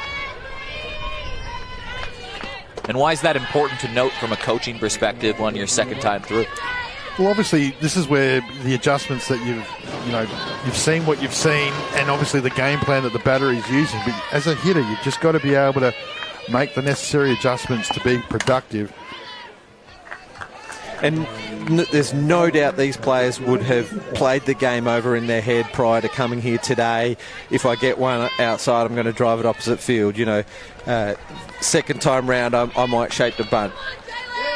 And why is that important to note from a coaching perspective on your second time through? Well, obviously, this is where the adjustments that you've seen what you've seen, and obviously the game plan that the battery is using. But as a hitter, you've just got to be able to make the necessary adjustments to be productive. And there's no doubt these players would have played the game over in their head prior to coming here today. If I get one outside, I'm going to drive it opposite field. Second time round, I might shape the bunt.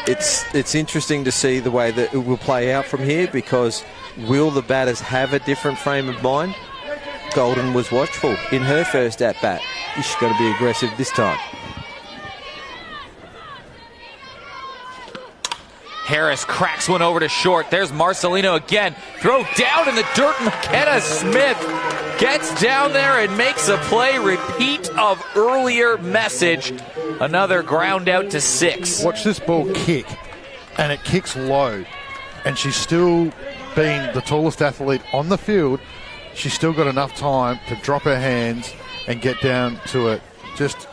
It's interesting to see the way that it will play out from here, because will the batters have a different frame of mind? Golden was watchful in her first at-bat. She's got to be aggressive this time. Harris cracks one over to short. There's Marcelino again. Throw down in the dirt. McKenna Smith gets down there and makes a play. Repeat of earlier message. Another ground out to 6. Watch this ball kick, and it kicks low. And she's still being the tallest athlete on the field. she's still got enough time to drop her hands and get down to it. Just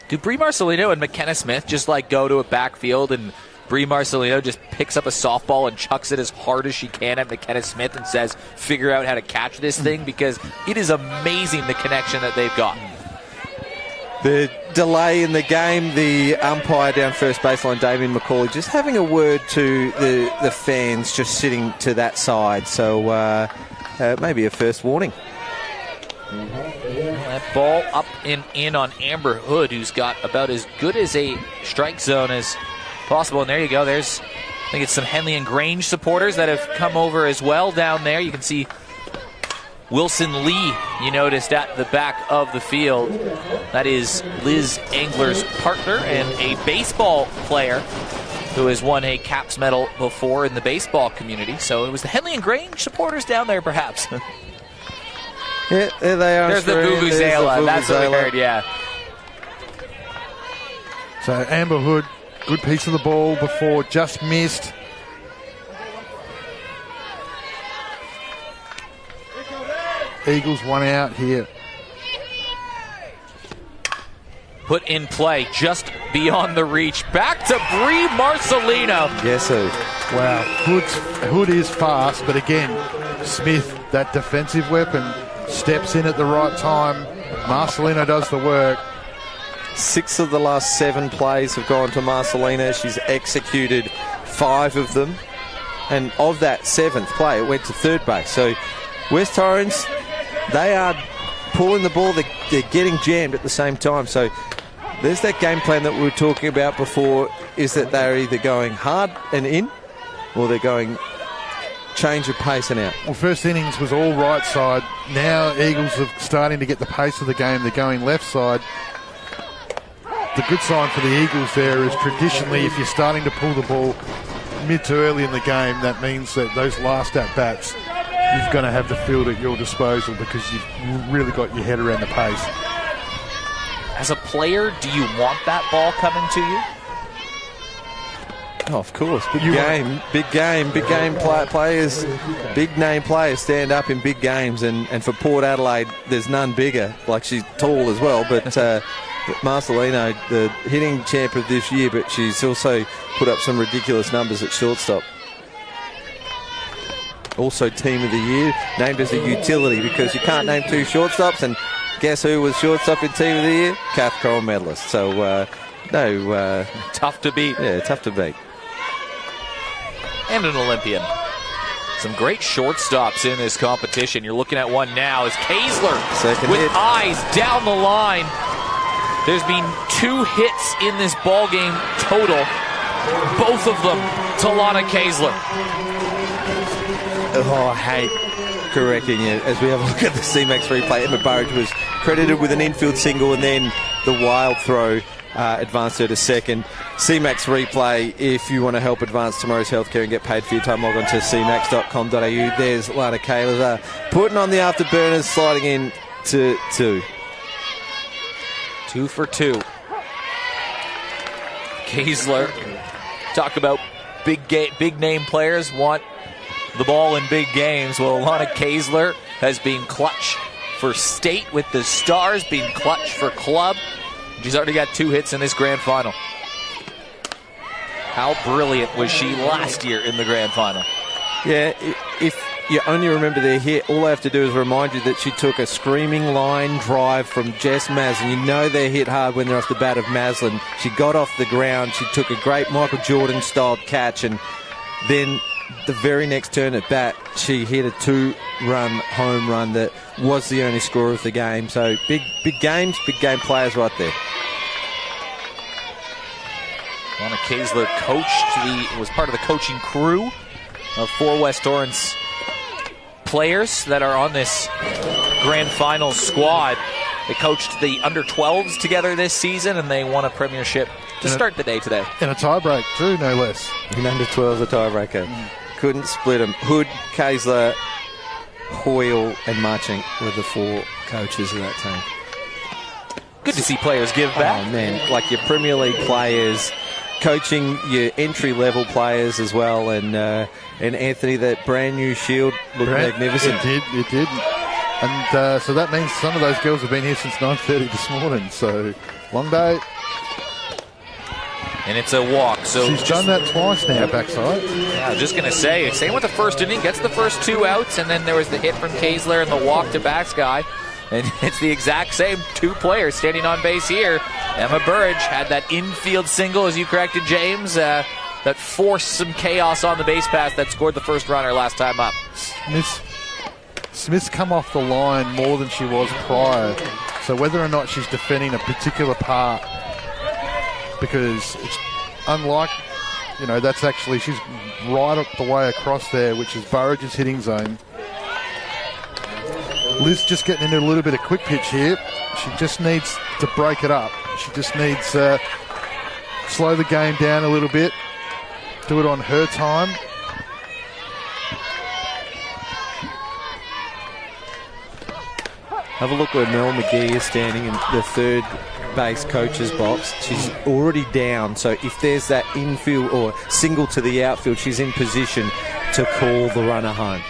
do Brie Marcelino and McKenna Smith just like go to a backfield and Brie Marcelino just picks up a softball and chucks it as hard as she can at McKenna Smith and says, figure out how to catch this thing? Because it is amazing the connection that they've got. The delay in the game, the umpire down first baseline, Damien McCauley, just having a word to the fans just sitting to that side. So maybe a first warning. That ball up and in on Amber Hood, who's got about as good as a strike zone as possible. And there you go. There's, I think it's some Henley and Grange supporters that have come over as well down there. You can see Wilson Lee, you noticed, at the back of the field. That is Liz Engler's partner and a baseball player who has won a Caps medal before in the baseball community. So it was the Henley and Grange supporters down there, perhaps. Yeah, there they are. There's the Vuvuzela. That's what we heard, yeah. So Amber Hood, good piece of the ball before, just missed. Eagles one out here. Put in play just beyond the reach. Back to Brie Marcelino. Yes, sir. Wow, Hood is fast, but again, Smith, that defensive weapon, steps in at the right time. Marcelino does the work. 6 of the last 7 plays have gone to Marcelino. She's executed 5 of them. And of that 7th play, it went to third base. So West Torrens, they are pulling the ball. They're getting jammed at the same time. So there's that game plan that we were talking about before, is that they're either going hard and in, or they're going change of pace and out. Well, first innings was all right side. Now Eagles are starting to get the pace of the game. They're going left side. The good sign for the Eagles there is traditionally, if you're starting to pull the ball mid to early in the game, that means that those last at-bats, you're going to have the field at your disposal because you've really got your head around the pace. As a player, do you want that ball coming to you? Oh, of course. Big game players, big name players stand up in big games, and for Port Adelaide, there's none bigger. Like, she's tall as well, but Marcelino, the hitting champ of this year, but she's also put up some ridiculous numbers at shortstop. Also team of the year, named as a utility because you can't name 2 shortstops, and guess who was shortstop in team of the year? Kath Coral medalist. So, tough to beat. Yeah, tough to beat. And an Olympian. Some great shortstops in this competition. You're looking at one now as Kaesler Second with hit. eyes down the line. There's been 2 hits in this ball game total. Both of them to Lana Kaesler. Oh, I hate correcting you. As we have a look at the CMAX replay, Emma Burridge was credited with an infield single, and then the wild throw advanced her to second. CMAX replay, if you want to help advance tomorrow's healthcare and get paid for your time, log on to cmax.com.au. There's Lana Kaesler putting on the afterburners, sliding in to 2. 2 for 2. Kaesler, talk about big name players want the ball in big games. Well, Lana Kaesler has been clutch for state with the Stars, been clutch for club. She's already got 2 hits in this grand final. How brilliant was she last year in the grand final? Yeah, if you only remember their hit, all I have to do is remind you that she took a screaming line drive from Jess Maslin. You know they hit hard when they're off the bat of Maslin. She got off the ground. She took a great Michael Jordan-styled catch, and then the very next turn at bat, she hit a 2-run home run that was the only score of the game. So big games, big game players right there. Lana Kaesler was part of the coaching crew of 4 West Torrens players that are on this grand final squad. They coached the under-12s together this season, and they won a premiership to start the day today. And a tiebreak too, no less. In under-12s, a tiebreaker. Couldn't split them. Hood, Kaesler, Hoyle, and Marchink were the 4 coaches of that team. Good to see players give back. Oh, man. Like your Premier League players coaching your entry-level players as well. And Anthony, that brand new shield looked magnificent. It did. And so that means some of those girls have been here since 9:30 this morning. So long day. And it's a walk. So she's done that twice now, backside. Yeah, I was just going to say, same with the first inning, gets the first 2 outs, and then there was the hit from Kaesler and the walk to Backsky. And it's the exact same 2 players standing on base here. Emma Burridge had that infield single, as you corrected, James, that forced some chaos on the base pass that scored the first runner last time up. Smith's come off the line more than she was prior. So whether or not she's defending a particular part, because it's unlike, that's actually, she's right up the way across there, which is Burridge's hitting zone. Liz just getting into a little bit of quick pitch here. She just needs to break it up. She just needs slow the game down a little bit, do it on her time. Have a look where Mel McGee is standing in the third base coach's box. She's already down, so if there's that infield or single to the outfield, she's in position to call the runner home.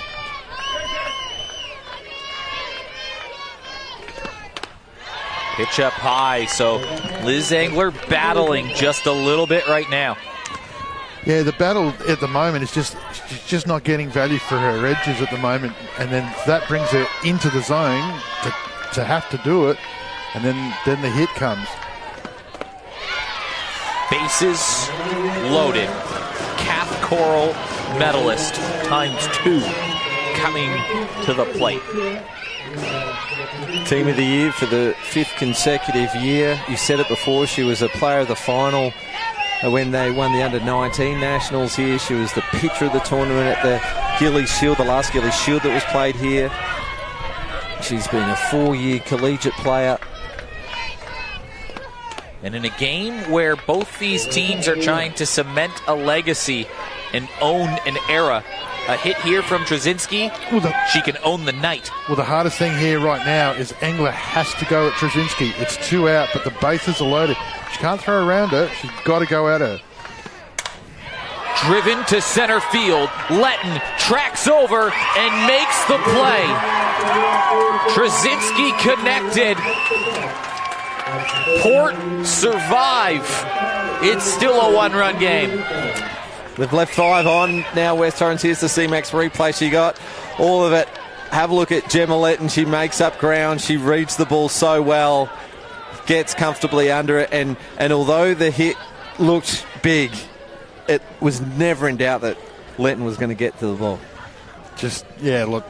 Pitch up high, so Liz Engler battling just a little bit right now. Yeah, the battle at the moment is she's just not getting value for her edges at the moment, and then that brings her into the zone to have to do it, and then the hit comes. Bases loaded. Calf Coral medalist ×2 coming to the plate. Team of the year for the 5th consecutive year. You said it before, she was a player of the final when they won the under-19 nationals here. She was the pitcher of the tournament at the Gillies Shield, the last Gillies Shield that was played here. She's been a 4-year collegiate player. And in a game where both these teams are trying to cement a legacy and own an era, a hit here from Trzynski, she can own the night. Well, the hardest thing here right now is Engler has to go at Trzynski. It's 2 out, but the bases are loaded. She can't throw around her. She's got to go at her. Driven to center field. Letton tracks over and makes the play. Trzynski connected. Port survive. It's still a 1-run game. They've left 5 on. Now West Torrens, here's the C-Max replay. She got all of it. Have a look at Gemma Letton. She makes up ground. She reads the ball so well. Gets comfortably under it. And although the hit looked big, it was never in doubt that Letton was going to get to the ball. Look.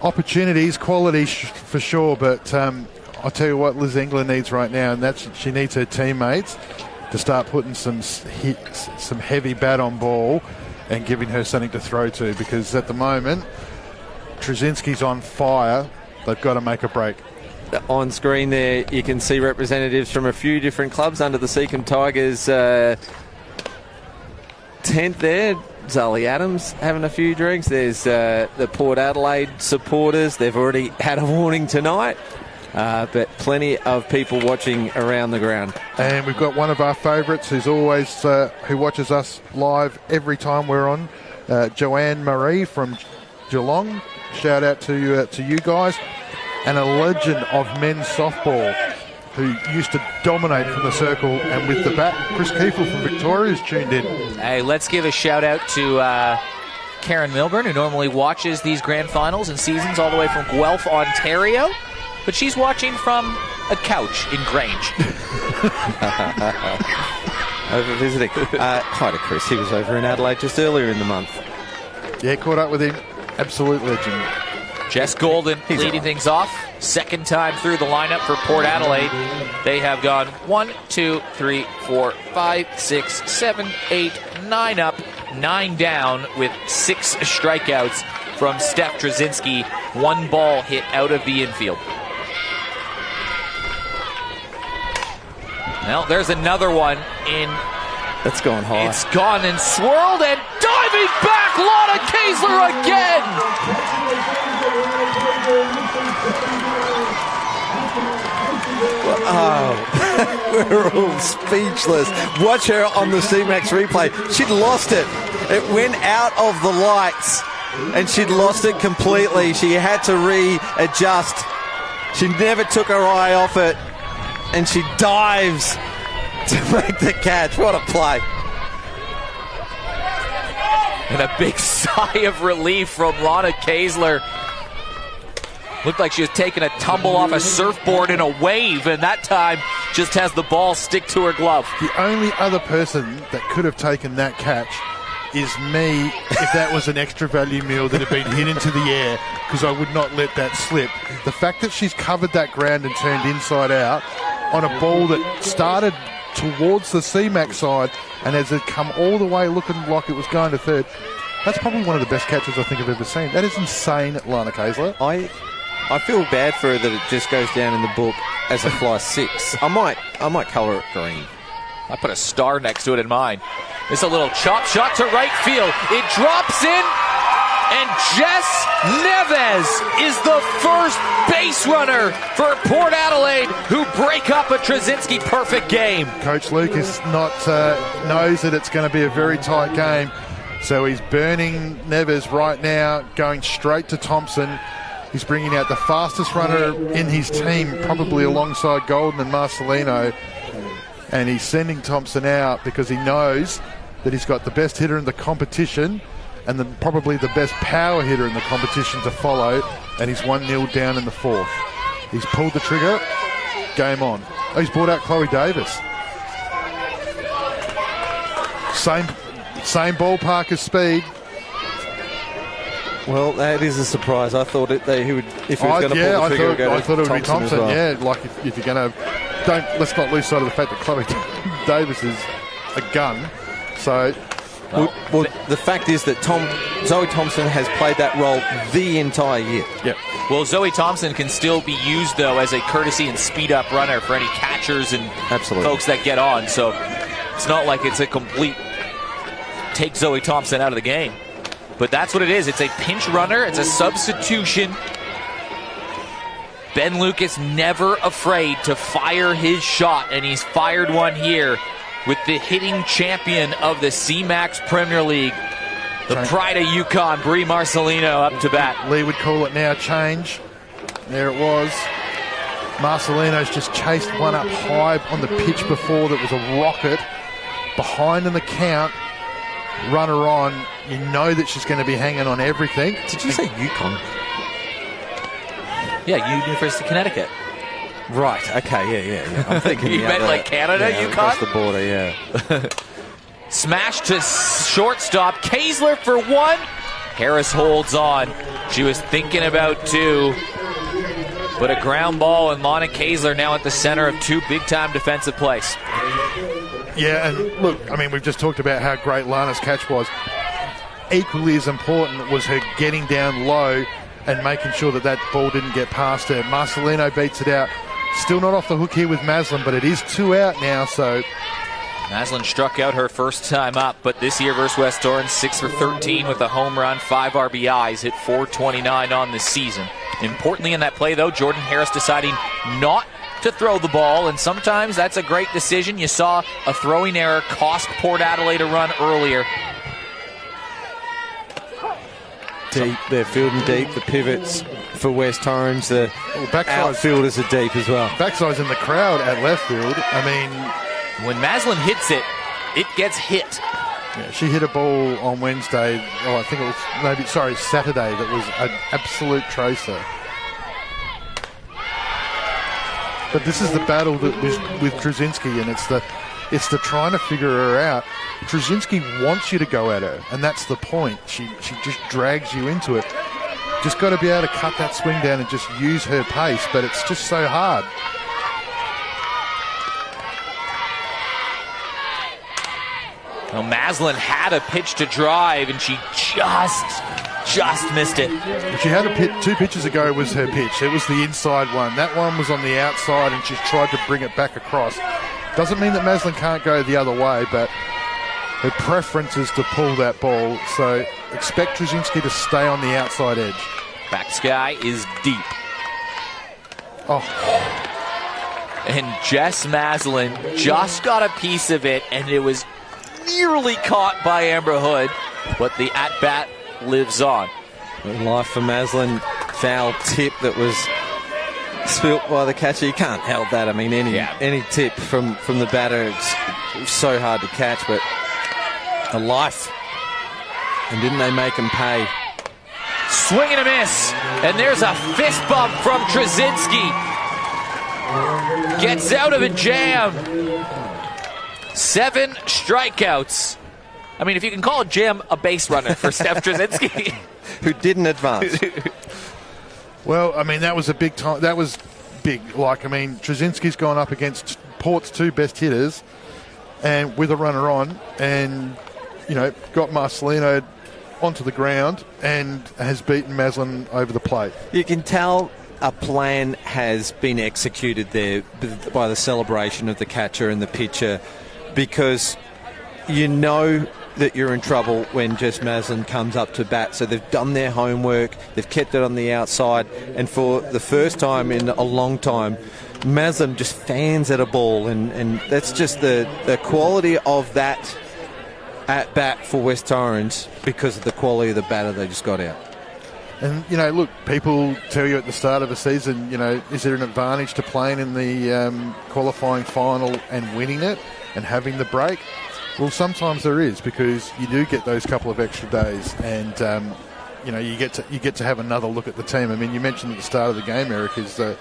Opportunities, quality for sure. But I'll tell you what Liz Engler needs right now, and that's she needs her teammates to start putting some heavy bat on ball and giving her something to throw to, because at the moment Trzynski's on fire. They've got to make a break. On screen there you can see representatives from a few different clubs under the Seacombe Tigers tent there. Zoe Adams having a few drinks. There's the Port Adelaide supporters. They've already had a warning tonight. But plenty of people watching around the ground. And we've got one of our favourites who watches us live every time we're on, Joanne Marie from Geelong. Shout out to you guys. And a legend of men's softball who used to dominate from the circle and with the bat. Chris Kiefel from Victoria is tuned in. Hey, let's give a shout out to Karen Milburn, who normally watches these grand finals and seasons all the way from Guelph, Ontario. But she's watching from a couch in Grange. Over visiting. Hi to Chris. He was over in Adelaide just earlier in the month. Yeah, caught up with him. Absolute legend. Jess Golden leading things off. Second time through the lineup for Port Adelaide. They have gone 1, 2, 3, 4, 5, 6, 7, 8, 9 up, 9 down with 6 strikeouts from Steph Trzynski. 1 ball hit out of the infield. Well, there's another one in. That's gone high. It's gone and swirled and diving back. Lana Kaesler again. Oh. We're all speechless. Watch her on the C-Max replay. She'd lost it. It went out of the lights and she'd lost it completely. She had to readjust. She never took her eye off it, and she dives to make the catch. What a play. And a big sigh of relief from Lana Kaesler. Looked like she was taking a tumble off a surfboard in a wave, and that time just has the ball stick to her glove. The only other person that could have taken that catch is me if that was an extra value meal that had been hit into the air, because I would not let that slip. The fact that she's covered that ground and turned inside out on a ball that started towards the C-Max side and as it come all the way looking like it was going to third, that's probably one of the best catches I think I've ever seen. That is insane, Lana Kaesler. I feel bad for her that it just goes down in the book as a fly 6. I might colour it green. I put a star next to it in mine. It's a little chop shot to right field. It drops in, and Jess Neves is the first base runner for Port Adelaide, who break up a Trzynski perfect game. Coach Lucas knows that it's going to be a very tight game, so he's burning Neves right now, going straight to Thompson. He's bringing out the fastest runner in his team, probably alongside Golden and Marcelino. And he's sending Thompson out because he knows that he's got the best hitter in the competition and probably the best power hitter in the competition to follow. And he's 1-0 down in the fourth. He's pulled the trigger. Game on. Oh, he's brought out Chloe Davis. Same ballpark as speed. Well, that is a surprise. I thought he would, if he was going to pull the trigger, I thought it would be Thompson. Well. Yeah, like if you're going to, let's not lose sight of the fact that Chloe Davis is a gun. So, well, the fact is that Zoe Thompson has played that role the entire year. Yep. Well, Zoe Thompson can still be used though as a courtesy and speed up runner for any catchers and folks that get on. So it's not like it's a complete take Zoe Thompson out of the game. But that's what it is. It's a pinch runner. It's a substitution. Ben Lucas never afraid to fire his shot, and he's fired one here with the hitting champion of the C-Max Premier League, the pride of Yukon, Brie Marcelino, up to bat. Lee would call it now change. There it was. Marcelino's just chased one up high on the pitch before that was a rocket. Behind in the count. Runner on, you know that she's going to be hanging on everything. Did you say Yukon? Yeah, University of Connecticut. Right, okay, yeah. I'm thinking you meant like Canada, yeah, Yukon? Across the border, yeah. Smash to shortstop. Kaesler for one. Harris holds on. She was thinking about two. But a ground ball, and Lana Kaesler now at the center of two big-time defensive plays. Yeah, and look, I mean, we've just talked about how great Lana's catch was. Equally as important was her getting down low and making sure that that ball didn't get past her. Marcelino beats it out. Still not off the hook here with Maslin, but it is 2 out now, so... Maslin struck out her first time up, but this year versus West Torrens, 6 for 13 with a home run, 5 RBIs, hit .429 on the season. Importantly in that play, though, Jordan Harris deciding not to throw the ball, and sometimes that's a great decision. You saw a throwing error cost Port Adelaide a run earlier. Deep, they're fielding deep. The pivots for West Torrens, the outfielders are deep as well. Backside's in the crowd at left field. I mean, when Maslin hits it, it gets hit. Yeah, she hit a ball on Wednesday. I think it was Saturday. That was an absolute tracer. But this is the battle that was with Trzynski, and it's the trying to figure her out. Trzynski wants you to go at her, and that's the point. She just drags you into it. Just got to be able to cut that swing down and just use her pace, but it's just so hard. Well, Maslin had a pitch to drive, and she just missed it. She had a 2 pitches ago was her pitch. It was the inside one. That one was on the outside, and she's tried to bring it back across. Doesn't mean that Maslin can't go the other way, but her preference is to pull that ball. So expect Trzynski to stay on the outside edge. Back sky is deep. Oh. And Jess Maslin just got a piece of it, and it was nearly caught by Amber Hood, but the at-bat lives on. Life for Maslin. Foul tip that was spilt by the catcher. You can't help that. I mean, any tip from the batter, it's so hard to catch, but a life. And didn't they make him pay? Swing and a miss, and there's a fist bump from Trzynski. Gets out of a jam. 7 strikeouts. I mean, if you can call a jam a base runner for Steph Trzynski. Who didn't advance. Well, I mean, that was a big time. That was big. Like, I mean, Trzynski's gone up against Port's 2 best hitters and with a runner on, and, you know, got Marcelino onto the ground and has beaten Maslin over the plate. You can tell a plan has been executed there by the celebration of the catcher and the pitcher, because you know that you're in trouble when Jess Maslin comes up to bat. So they've done their homework, they've kept it on the outside, and for the first time in a long time, Maslin just fans at a ball, and that's just the quality of that at bat for West Torrens because of the quality of the batter they just got out. And, you know, look, people tell you at the start of a season, you know, is there an advantage to playing in the qualifying final and winning it and having the break? Well, sometimes there is, because you do get those couple of extra days, and you know, you get to have another look at the team. I mean, you mentioned at the start of the game, Eric, is that,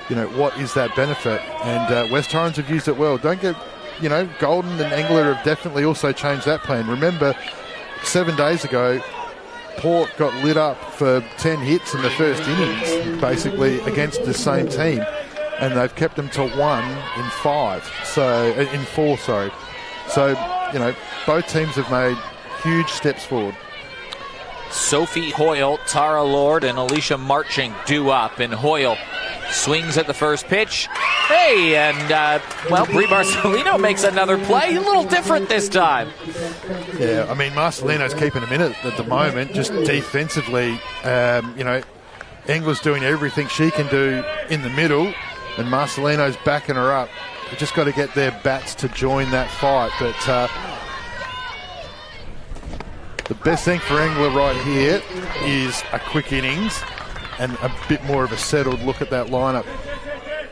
you know, what is that benefit? And West Torrens have used it well. Don't get, you know, Golden and Engler have definitely also changed that plan. Remember, 7 days ago, Port got lit up for 10 hits in the first innings, basically, against the same team, and they've kept them to 1 in 5. So in 4, sorry. So, you know, both teams have made huge steps forward. Sophie Hoyle, Tara Lord, and Alicia Marching due up, and Hoyle swings at the first pitch. Hey, and, well, Brie Marcelino makes another play. A little different this time. Yeah, I mean, Marcelino's keeping him in it at the moment, just defensively. You know, Engler's doing everything she can do in the middle, and Marcelino's backing her up. They've just got to get their bats to join that fight. But the best thing for Engler right here is a quick innings and a bit more of a settled look at that lineup.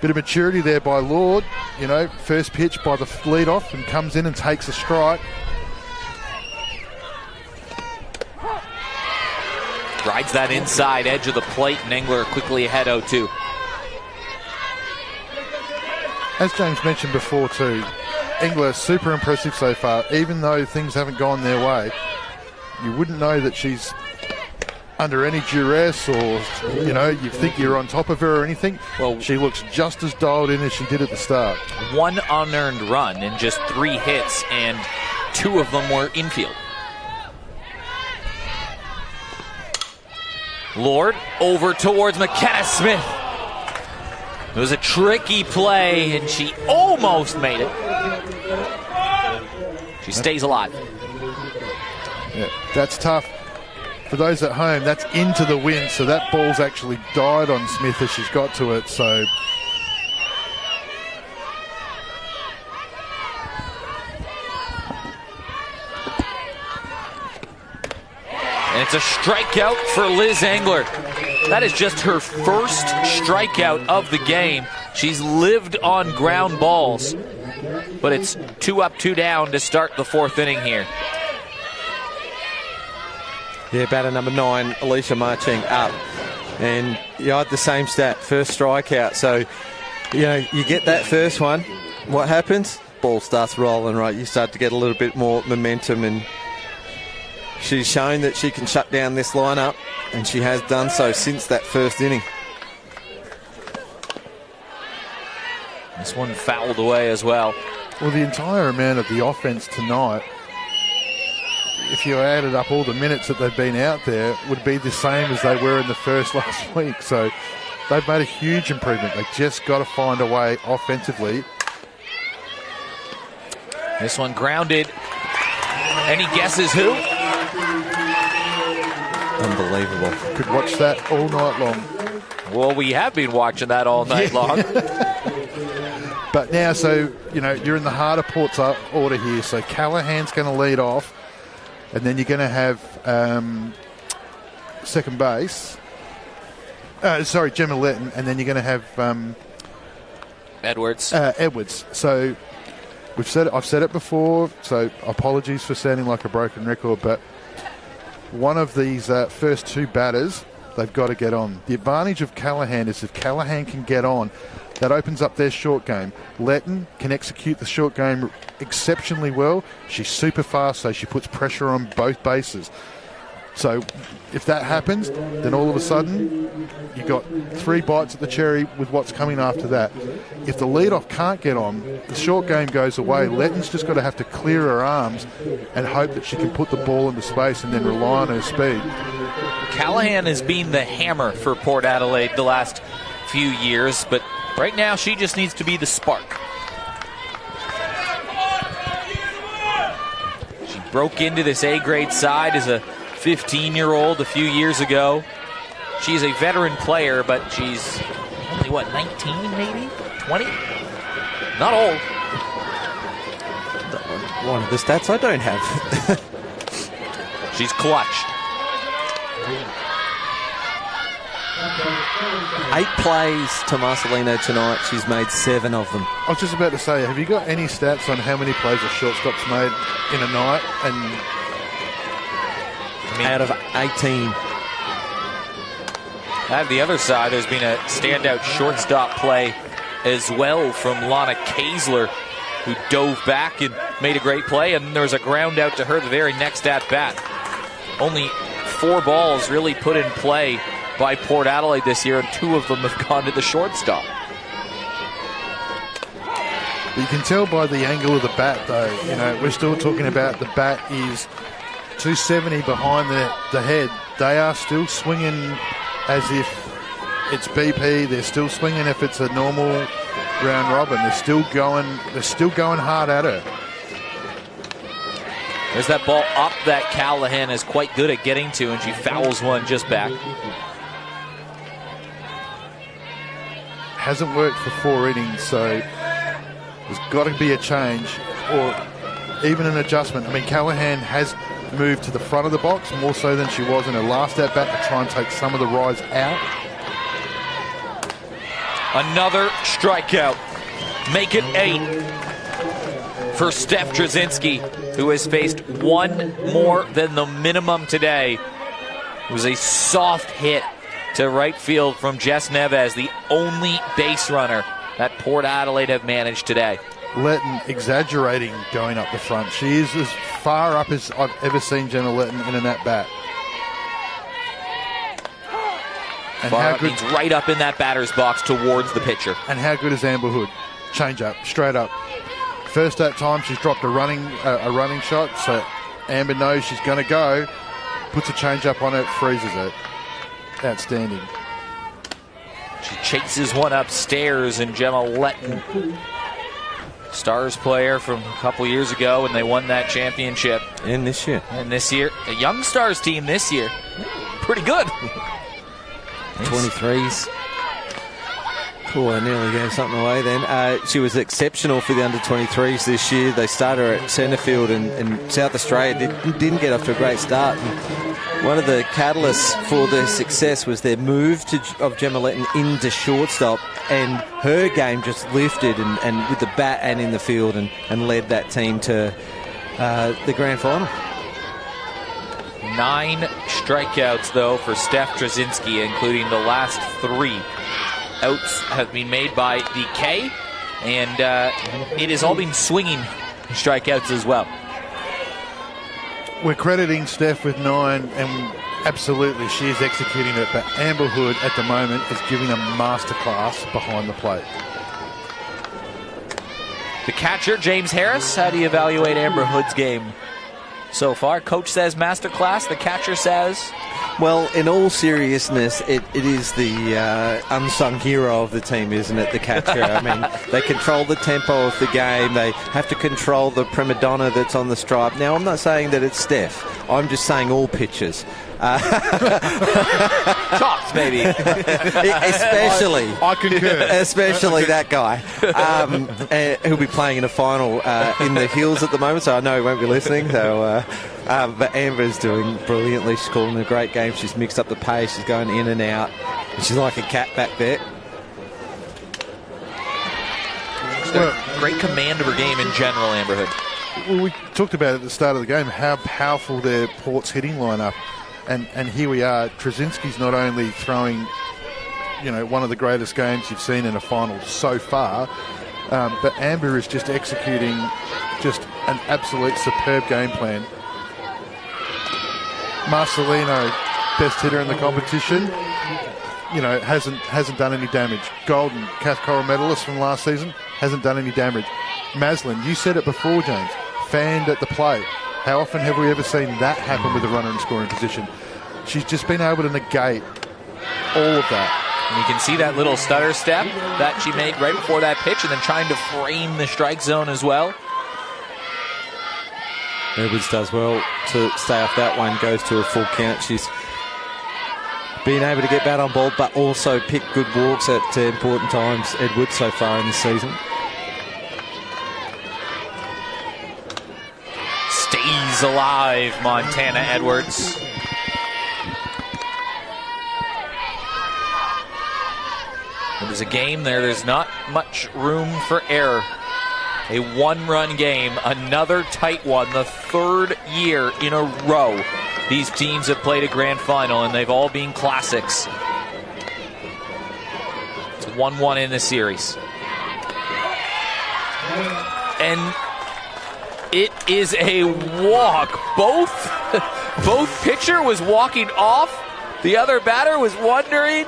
Bit of maturity there by Lord. You know, first pitch by the lead-off and comes in and takes a strike. Rides that inside edge of the plate, and Engler quickly ahead 0-2. As James mentioned before too, Engler super impressive so far. Even though things haven't gone their way, you wouldn't know that she's under any duress, or, you know, you think you're on top of her or anything. Well, she looks just as dialed in as she did at the start. 1 unearned run in just 3 hits, and 2 of them were infield. Lord over towards McKenna Smith. It was a tricky play, and she almost made it. She stays alive. Yeah, that's tough. For those at home, that's into the wind, so that ball's actually died on Smith as she's got to it, so... And it's a strikeout for Liz Engler. That is just her first strikeout of the game. She's lived on ground balls, but it's 2 up, 2 down to start the 4th inning here. Yeah, batter number 9, Alicia Marching up. And you had the same stat, first strikeout. So, you know, you get that first one. What happens? Ball starts rolling, right? You start to get a little bit more momentum, and she's shown that she can shut down this lineup, and she has done so since that first inning. This one fouled away as well. Well, the entire amount of the offense tonight, if you added up all the minutes that they've been out there, would be the same as they were in the first last week. So they've made a huge improvement. They've just got to find a way offensively. This one grounded. Any guesses who? Unbelievable. Could watch that all night long. Well, we have been watching that all night long. But now, so, you're in the harder ports order here. So Callahan's going to lead off, and then you're going to have second base. Gemma Letton, and then you're going to have Edwards. Edwards. So I've said it before, so apologies for sounding like a broken record, but one of these first two batters, they've got to get on. The advantage of Callahan is if Callahan can get on, that opens up their short game. Letton can execute the short game exceptionally well. She's super fast, so she puts pressure on both bases. So if that happens, then all of a sudden you've got 3 bites at the cherry with what's coming after that. If the leadoff can't get on, the short game goes away. Letton's just got to have to clear her arms and hope that she can put the ball into space and then rely on her speed. Callahan has been the hammer for Port Adelaide the last few years, but right now she just needs to be the spark. She broke into this A-grade side as a 15-year-old a few years ago. She's a veteran player, but she's only, 19 maybe? 20? Not old. One of the stats I don't have. She's clutch. 8 plays to Marcelino tonight. She's made 7 of them. I was just about to say, have you got any stats on how many plays a shortstop's made in a night? And out of 18. At the other side, there's been a standout shortstop play as well from Lana Kaesler, who dove back and made a great play, and there was a ground out to her the very next at-bat. Only 4 balls really put in play by Port Adelaide this year, and 2 of them have gone to the shortstop. You can tell by the angle of the bat, though. We're still talking about the bat is 270 behind the head. They are still swinging as if it's BP. They're still swinging if it's a normal round robin. They're still going hard at her. There's that ball up that Callahan is quite good at getting to, and she fouls one just back. Hasn't worked for 4 innings, so there's got to be a change or even an adjustment. I mean, Callahan has moved to the front of the box more so than she was in her last at-bat to try and take some of the rise out. Another strikeout. Make it 8 for Steph Drzezinski, who has faced 1 more than the minimum today. It was a soft hit to right field from Jess Neves, the only base runner that Port Adelaide have managed today. Letton exaggerating going up the front. She is as far up as I've ever seen Gemma Letton in an at-bat. And far up means right up in that batter's box towards the pitcher. And how good is Amber Hood? Change up, straight up. First that time she's dropped a running shot, so Amber knows she's going to go, puts a change up on it, freezes it. Outstanding. She chases one upstairs, and Gemma Letton, Stars player from a couple years ago, and they won that championship. And this year. A young Stars team this year. Pretty good. 23s. Oh, I nearly gave something away then. She was exceptional for the under-23s this year. They started her at centre field, and South Australia didn't get off to a great start. And one of the catalysts for their success was their move of Gemma Letton into shortstop, and her game just lifted and with the bat and in the field and led that team to the grand final. 9 strikeouts, though, for Steph Drzezinski, including the last 3. Outs have been made by DK, and it has all been swinging strikeouts as well. We're crediting Steph with 9, and absolutely she is executing it, but Amber Hood at the moment is giving a masterclass behind the plate. The catcher, James Harris, how do you evaluate Amber Hood's game so far? Coach says masterclass, the catcher says... Well, in all seriousness, it is the unsung hero of the team, isn't it, the catcher? I mean, they control the tempo of the game. They have to control the prima donna that's on the stripe. Now, I'm not saying that it's Steph. I'm just saying all pitchers. Chops, maybe. Especially. I concur. Especially that guy. Who'll be playing in a final in the Hills at the moment, so I know he won't be listening. So, but Amber's doing brilliantly. She's calling a great game. She's mixed up the pace. She's going in and out. And she's like a cat back there. Great command of her game in general, Amber Hood. Well, we talked about at the start of the game how powerful their Port's hitting lineup, and here we are. Trzynski's not only throwing, one of the greatest games you've seen in a final so far, but Amber is just executing just an absolute superb game plan. Marcelino, best hitter in the competition, hasn't done any damage. Golden, Cath Corral medalist from last season, hasn't done any damage. Maslin, you said it before, James, fanned at the plate. How often have we ever seen that happen with a runner in scoring position? She's just been able to negate all of that. And you can see that little stutter step that she made right before that pitch, and then trying to frame the strike zone as well. Edwards does well to stay off that one, goes to a full count. She's been able to get bat on ball, but also pick good walks at important times, Edwards, so far in the season. Stays alive, Montana Edwards. It was a game there's not much room for error. A one-run game, another tight one, the third year in a row these teams have played a grand final, and they've all been classics. It's 1-1 in the series. And it is a walk. Both pitcher was walking off. The other batter was wondering.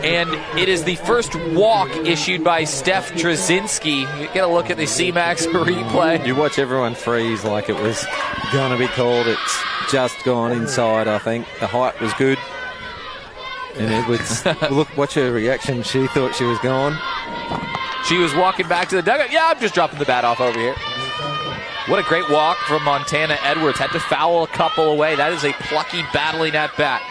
And it is the first walk issued by Steph Trzynski. You get a look at the C-Max replay. You watch everyone freeze like it was going to be called. It's just gone inside, I think. The height was good. And Edwards, watch her reaction. She thought she was gone. She was walking back to the dugout. Yeah, I'm just dropping the bat off over here. What a great walk from Montana Edwards. Had to foul a couple away. That is a plucky battling at bat.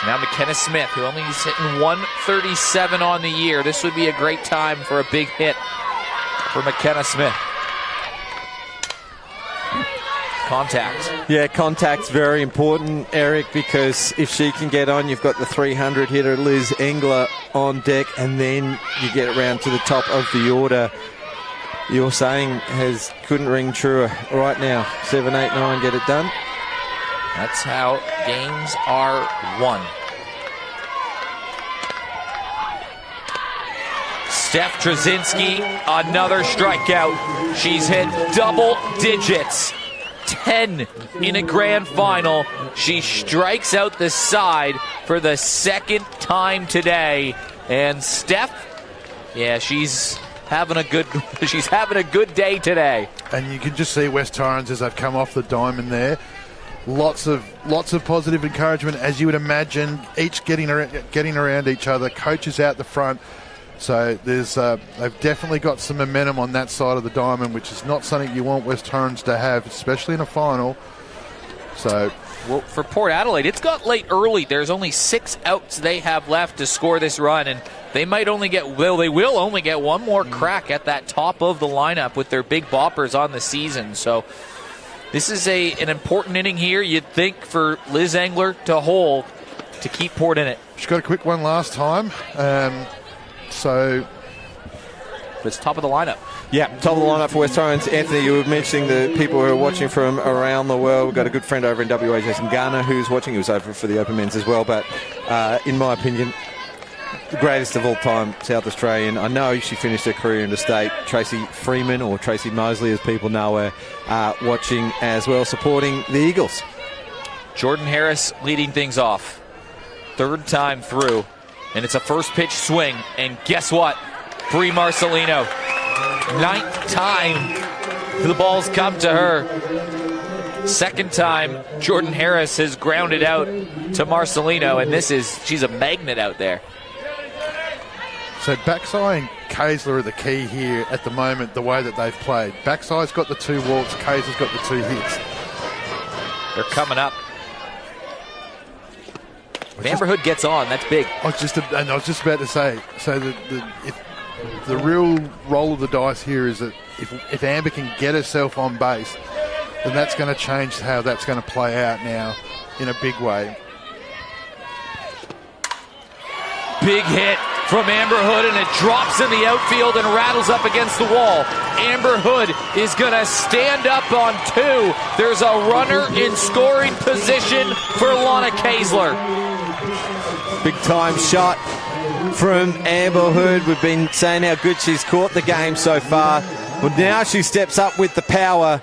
Now McKenna Smith, who only is hitting 137 on the year. This would be a great time for a big hit for McKenna Smith. Contact. Yeah, contact's very important, Eric, because if she can get on, you've got the 300 hitter Liz Engler on deck, and then you get around to the top of the order. You're saying couldn't ring truer right now. 7, 8, 9, get it done. That's how games are won. Steph Trzynski, another strikeout. She's hit double digits. 10 in a grand final. She strikes out the side for the second time today. And Steph, she's having a good day today. And you can just see West Torrens as they've come off the diamond there. Lots of positive encouragement, as you would imagine, each getting around each other, coaches out the front. So they've definitely got some momentum on that side of the diamond, which is not something you want West Torrens to have, especially in a final. So, well, for Port Adelaide, it's got late early. There's only 6 outs they have left to score this run, and they will only get one more crack at that top of the lineup with their big boppers on the season. So this is an important inning here, you'd think, for Liz Engler to hold to keep Port in it. She got a quick one last time. So it's top of the lineup. Yeah, top of the lineup for West Torrens. Anthony, you were mentioning the people who are watching from around the world. We've got a good friend over in WA, Jason Garner, who's watching. He was over for the Open Men's as well. But in my opinion, the greatest of all time, South Australian. I know she finished her career interstate. Tracy Freeman, or Tracy Mosley as people know her, watching as well, supporting the Eagles. Jordan Harris leading things off. Third time through. And it's a first pitch swing. And guess what? Brie Marcelino. 9th time the ball's come to her. Second time Jordan Harris has grounded out to Marcelino. And she's a magnet out there. So Backside and Kaysler are the key here at the moment, the way that they've played. Backside's got the 2 walks, Kaysler's got the 2 hits. They're coming up. If Amber Hood gets on, that's big. I was just about to say, so the real roll of the dice here is that if Amber can get herself on base, then that's going to change how that's going to play out now in a big way. Big hit from Amber Hood, and it drops in the outfield and rattles up against the wall. Amber Hood is going to stand up on 2. There's a runner in scoring position for Lana Kaesler. Big time shot from Amber Hood. We've been saying how good she's caught the game so far. Well, now she steps up with the power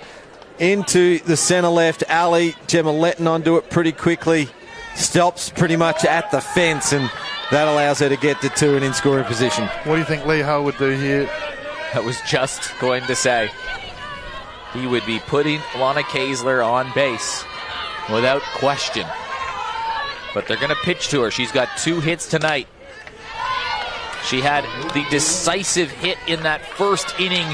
into the centre left alley. Gemma letting onto it pretty quickly. Stops pretty much at the fence, and that allows her to get to 2 and in scoring position. What do you think Lee Hull would do here? I was just going to say he would be putting Lana Kaesler on base without question. But they're going to pitch to her. She's got 2 hits tonight. She had the decisive hit in that first inning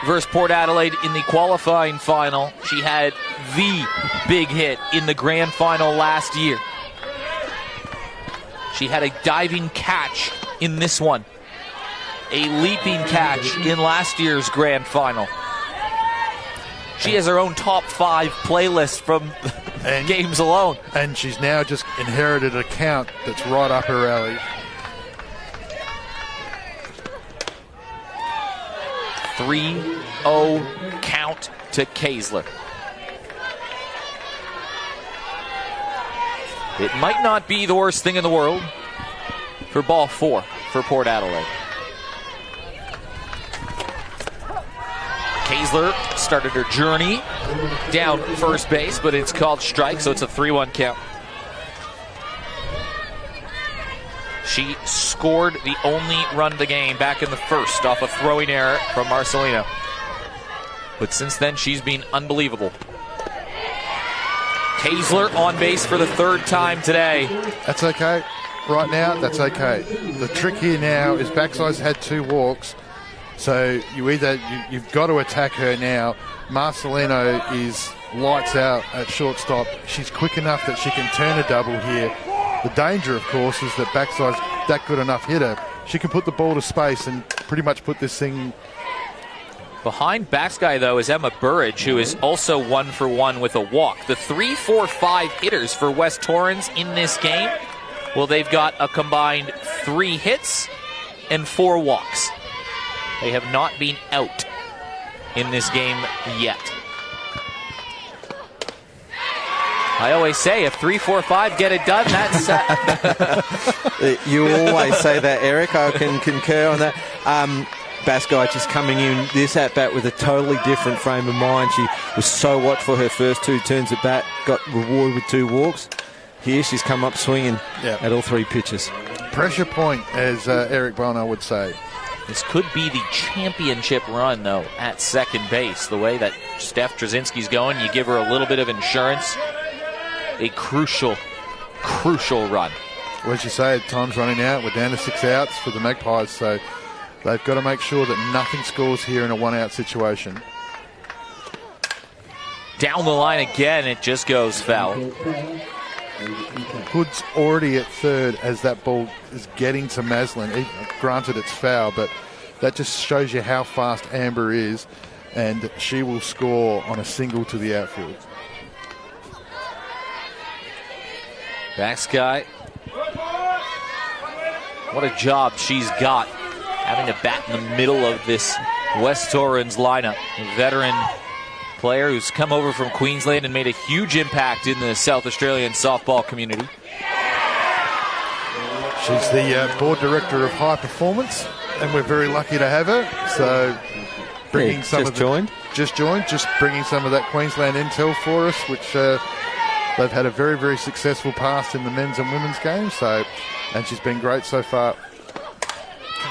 versus Port Adelaide in the qualifying final. She had the big hit in the grand final last year. She had a diving catch in this one. A leaping catch in last year's grand final. She has her own top 5 playlist from games alone. And she's now just inherited a count that's right up her alley. 3-0 count to Kaesler. It might not be the worst thing in the world for ball 4 for Port Adelaide. Kaesler started her journey down first base, but it's called strike, so it's a 3-1 count. She scored the only run of the game back in the first off a throwing error from Marcelino. But since then, she's been unbelievable. Kaesler on base for the 3rd time today. That's okay. Right now, that's okay. The trick here now is Backside's had 2 walks, so you've got to attack her now. Marcelino is lights out at shortstop. She's quick enough that she can turn a double here. The danger, of course, is that Backside's that good enough hitter. She can put the ball to space and pretty much put this thing. Behind Backsky, though, is Emma Burridge, who is also 1 for 1 with a walk. The 3-4-5 hitters for West Torrens in this game, well, they've got a combined 3 hits and 4 walks. They have not been out in this game yet. I always say, if 3-4-5 get it done, that's... You always say that, Eric. I can concur on that. Baskeye just coming in this at-bat with a totally different frame of mind. She was so watchful her first 2 turns at bat, got rewarded with 2 walks. Here she's come up swinging at all 3 pitches. Pressure point, as Eric Bono would say. This could be the championship run, though, at second base. The way that Steph Trzynski's going, you give her a little bit of insurance. A crucial run. Well, as you say, time's running out. We're down to 6 outs for the Magpies, so they've got to make sure that nothing scores here in a 1-out situation. Down the line again, it just goes foul. Hood's already at 3rd as that ball is getting to Maslin. Granted, it's foul, but that just shows you how fast Amber is, and she will score on a single to the outfield. Backsky. What a job she's got having to bat in the middle of this West Torrens lineup. A veteran player who's come over from Queensland and made a huge impact in the South Australian softball community. She's the board director of high performance, and we're very lucky to have her. So bringing just bringing some of that Queensland intel for us, which they've had a very, very successful past in the men's and women's games. So, and she's been great so far.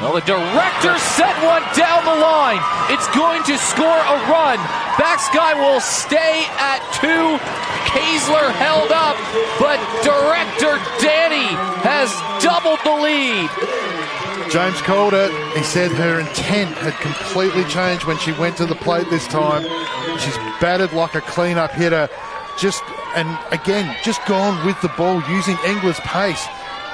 Well, the director sent one down the line. It's going to score a run. Backsky will stay at 2. Kaesler held up, but director Danny has doubled the lead. James called it. He said her intent had completely changed when she went to the plate this time. She's batted like a clean-up hitter. Just and again, just gone with the ball, using Engler's pace.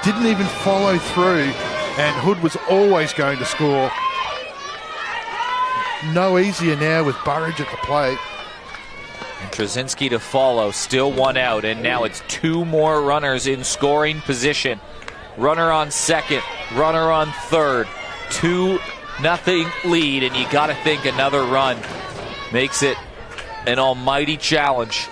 Didn't even follow through, and Hood was always going to score. No easier now with Burridge at the plate. And Trzynski to follow, still one out, and now it's two more runners in scoring position. Runner on second, runner on third. 2-0 lead, and you got to think another run makes it an almighty challenge.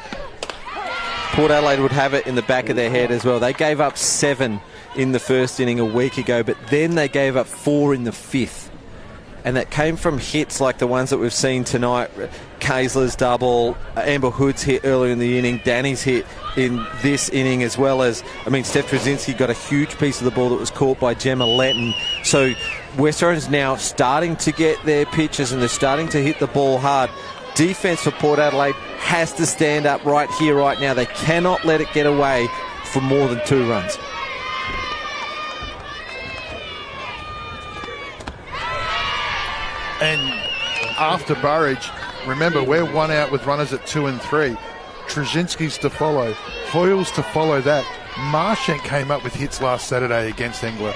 Port Adelaide would have it in the back of their head as well. They gave up 7 in the first inning a week ago, but then they gave up 4 in the 5th. And that came from hits like the ones that we've seen tonight. Kaysler's double, Amber Hood's hit earlier in the inning, Danny's hit in this inning, as well as, Steph Trzynski got a huge piece of the ball that was caught by Gemma Letton. So West Torrens now starting to get their pitches and they're starting to hit the ball hard. Defence for Port Adelaide has to stand up right here, right now. They cannot let it get away for more than 2 runs. And after Burridge, remember, we're 1 out with runners at 2 and 3. Trzynski's to follow. Hoyle's to follow that. Marchant came up with hits last Saturday against Engler.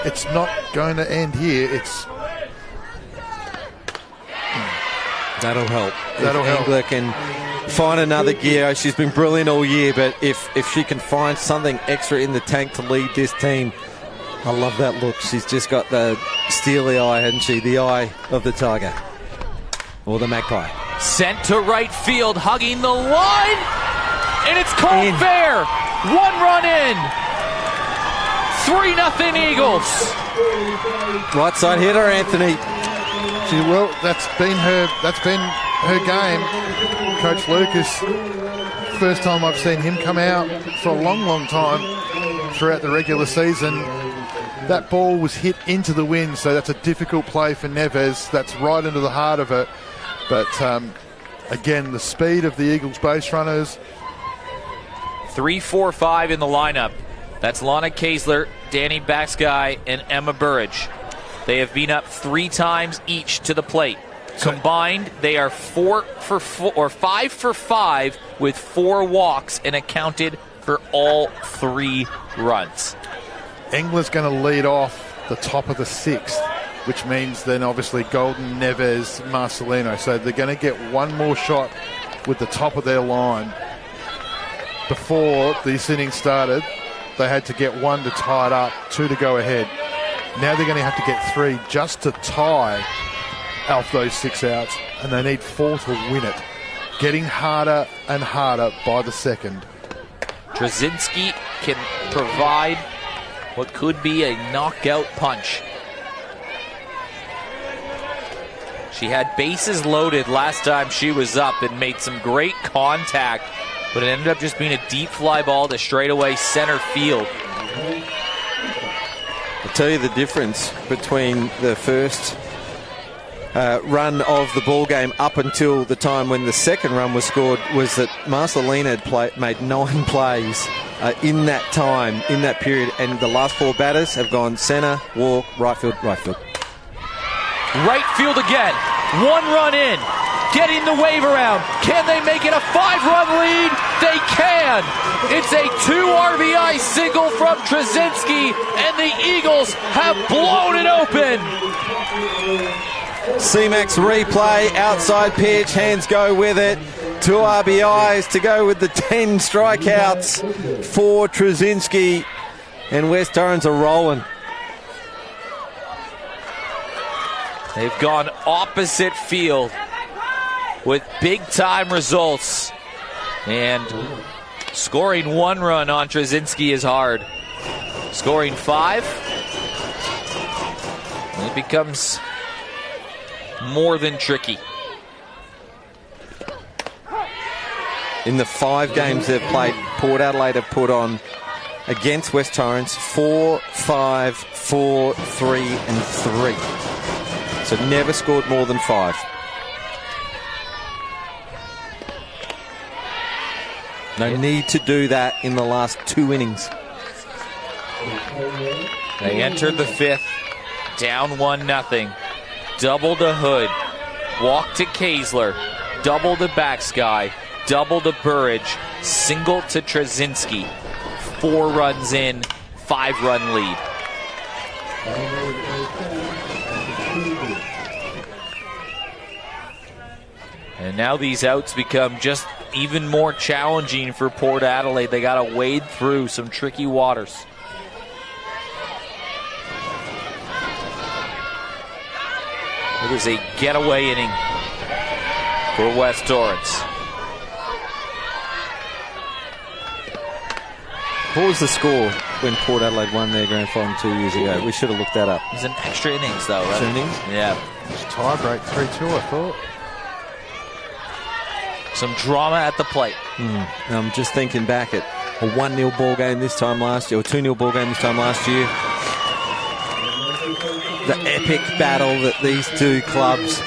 It's not going to end here. That'll help. That'll help. Engler can find another gear. She's been brilliant all year, but if she can find something extra in the tank to lead this team, I love that look. She's just got the steely eye, hasn't she? The eye of the tiger. Or the magpie. Sent to right field, hugging the line, and it's called fair. 1 run in. 3-0 Eagles. Right side hitter, Anthony. That's been her game. Coach Lucas, first time I've seen him come out for a long, long time throughout the regular season. That ball was hit into the wind, so that's a difficult play for Neves. That's right into the heart of it. But again, the speed of the Eagles base runners. 3, 4, 5 in the lineup. That's Lana Kaysler, Danny Baxguy, and Emma Burridge. They have been up 3 times each to the plate. Combined, they are 5 for 5 with 4 walks and accounted for all 3 runs. Engler's going to lead off the top of the 6th, which means then obviously Golden, Neves, Marcelino. So they're going to get one more shot with the top of their line. Before this inning started, they had to get 1 to tie it up, 2 to go ahead. Now they're going to have to get 3 just to tie off those 6 outs, and they need 4 to win it. Getting harder and harder by the second. Trzynski can provide what could be a knockout punch. She had bases loaded last time she was up and made some great contact, but it ended up just being a deep fly ball to straightaway center field. I'll tell you the difference between the first run of the ball game up until the time when the second run was scored was that Marcelina had made 9 plays in that time, in that period, and the last 4 batters have gone centre, walk, right field, right field. Right field again. 1 run in. Getting the wave around. Can they make it a 5-run lead? They can. It's a 2 RBI single from Trzynski, and the Eagles have blown it open. C-Max replay, outside pitch, hands go with it. 2 RBIs to go with the 10 strikeouts for Trzynski, and West Torrens are rolling. They've gone opposite field with big-time results, and scoring 1 run on Trzynski is hard. Scoring 5, it becomes more than tricky. In the 5 games they've played, Port Adelaide have put on against West Torrens 4, 5, 4, 3 and 3. So never scored more than 5. No need to do that in the last 2 innings. They entered the 5th, down 1-0. Double to Hood, walk to Kaysler, double to Baxguy, double to Burridge, single to Trzynski. 4 runs in, 5-run lead. And now these outs become just even more challenging for Port Adelaide. They got to wade through some tricky waters. It is a getaway inning for West Torrens. What was the score when Port Adelaide won their grand final 2 years ago? We should have looked that up. It was an extra innings, though, right? Extra innings? Yeah. It's tie break 3-2, I thought. Some drama at the plate. I'm just thinking back at a 1-0 ball game this time last year, or 2-0 ball game this time last year. The epic battle that these two clubs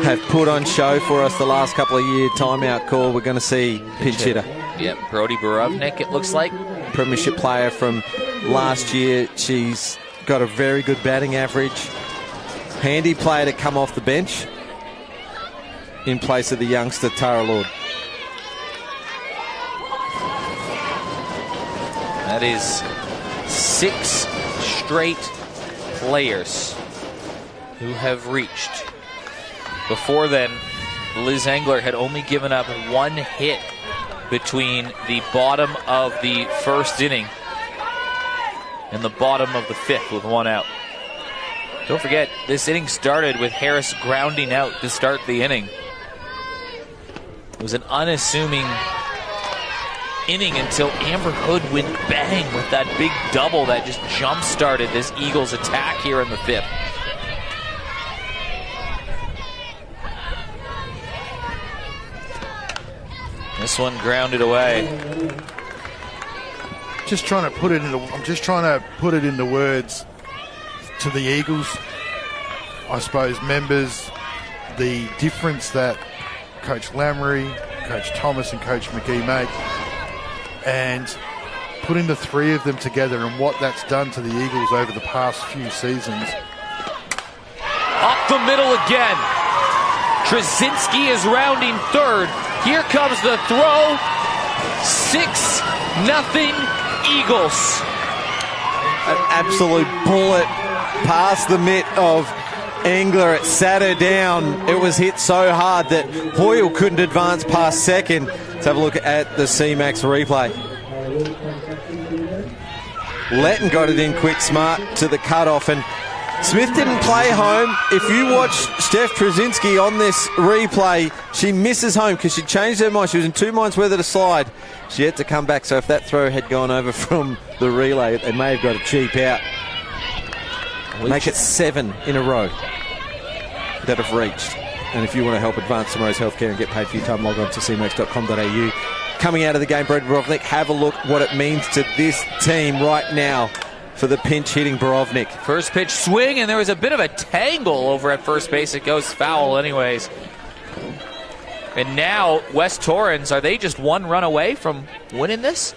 have put on show for us the last couple of years. Timeout call. We're going to see pinch hitter. Yep, Brody Borovnik, it looks like. Premiership player from last year. She's got a very good batting average. Handy player to come off the bench in place of the youngster Tara Lord. That is 6 straight players who have reached. Before then, Liz Engler had only given up 1 hit between the bottom of the first inning and the bottom of the 5th with 1 out. Don't forget, this inning started with Harris grounding out to start the inning. It was an unassuming inning until Amber Hood went bang with that big double that just jump-started this Eagles attack here in the 5th. This one grounded away. I'm just trying to put it into words to the Eagles, I suppose, members, the difference that Coach Lamry, Coach Thomas and Coach McGee make, and putting the 3 of them together and what that's done to the Eagles over the past few seasons. Up the middle again. Trzynski is rounding 3rd. Here comes the throw. 6-0 Eagles. An absolute bullet past the mitt of Engler. It sat her down. It was hit so hard that Hoyle couldn't advance past second. Let's have a look at the CMAX replay. Letton got it in quick, smart to the cutoff, and Smith didn't play home. If you watch Steph Trzynski on this replay, she misses home because she changed her mind. She was in 2 minds whether to slide. She had to come back, so if that throw had gone over from the relay, they may have got a cheap out. Make it 7 in a row that have reached. And if you want to help Advance Tomorrow's Healthcare and get paid for your time, log on to cmax.com.au. Coming out of the game, Brody Borovnik, have a look what it means to this team right now for the pinch hitting Borovnik. First pitch swing, and there was a bit of a tangle over at first base. It goes foul anyways. And now West Torrens, are they just 1 run away from winning this?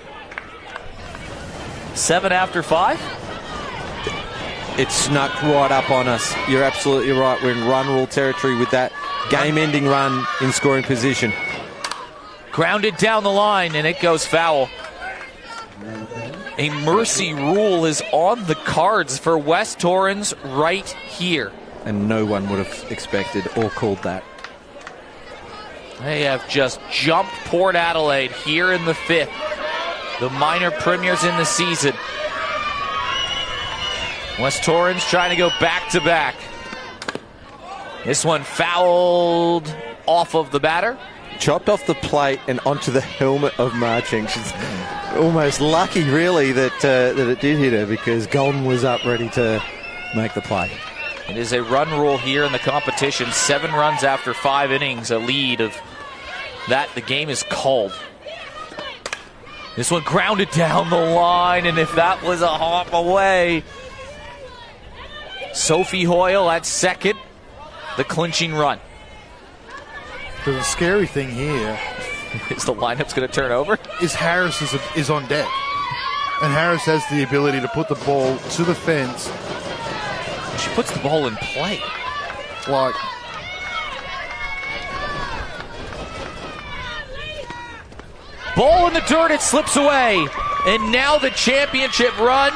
7 after 5? It snuck right up on us. You're absolutely right. We're in run rule territory with that game-ending run in scoring position. Grounded down the line, and it goes foul. A mercy rule is on the cards for West Torrens right here. And no one would have expected or called that. They have just jumped Port Adelaide here in the 5th. The minor premiers in the season. West Torrens trying to go back-to-back. This one fouled off of the batter. Chopped off the plate and onto the helmet of Marching. She's almost lucky, really, that it did hit her, because Golden was up ready to make the play. It is a run rule here in the competition. 7 runs after 5 innings, a lead of that. The game is called. This one grounded down the line, and if that was a hop away. Sophie Hoyle at second, the clinching run. The scary thing here is the lineup's going to turn over. Is Harris is on deck, and Harris has the ability to put the ball to the fence. She puts the ball in play. Like, Ball in the dirt, it slips away. And now the championship run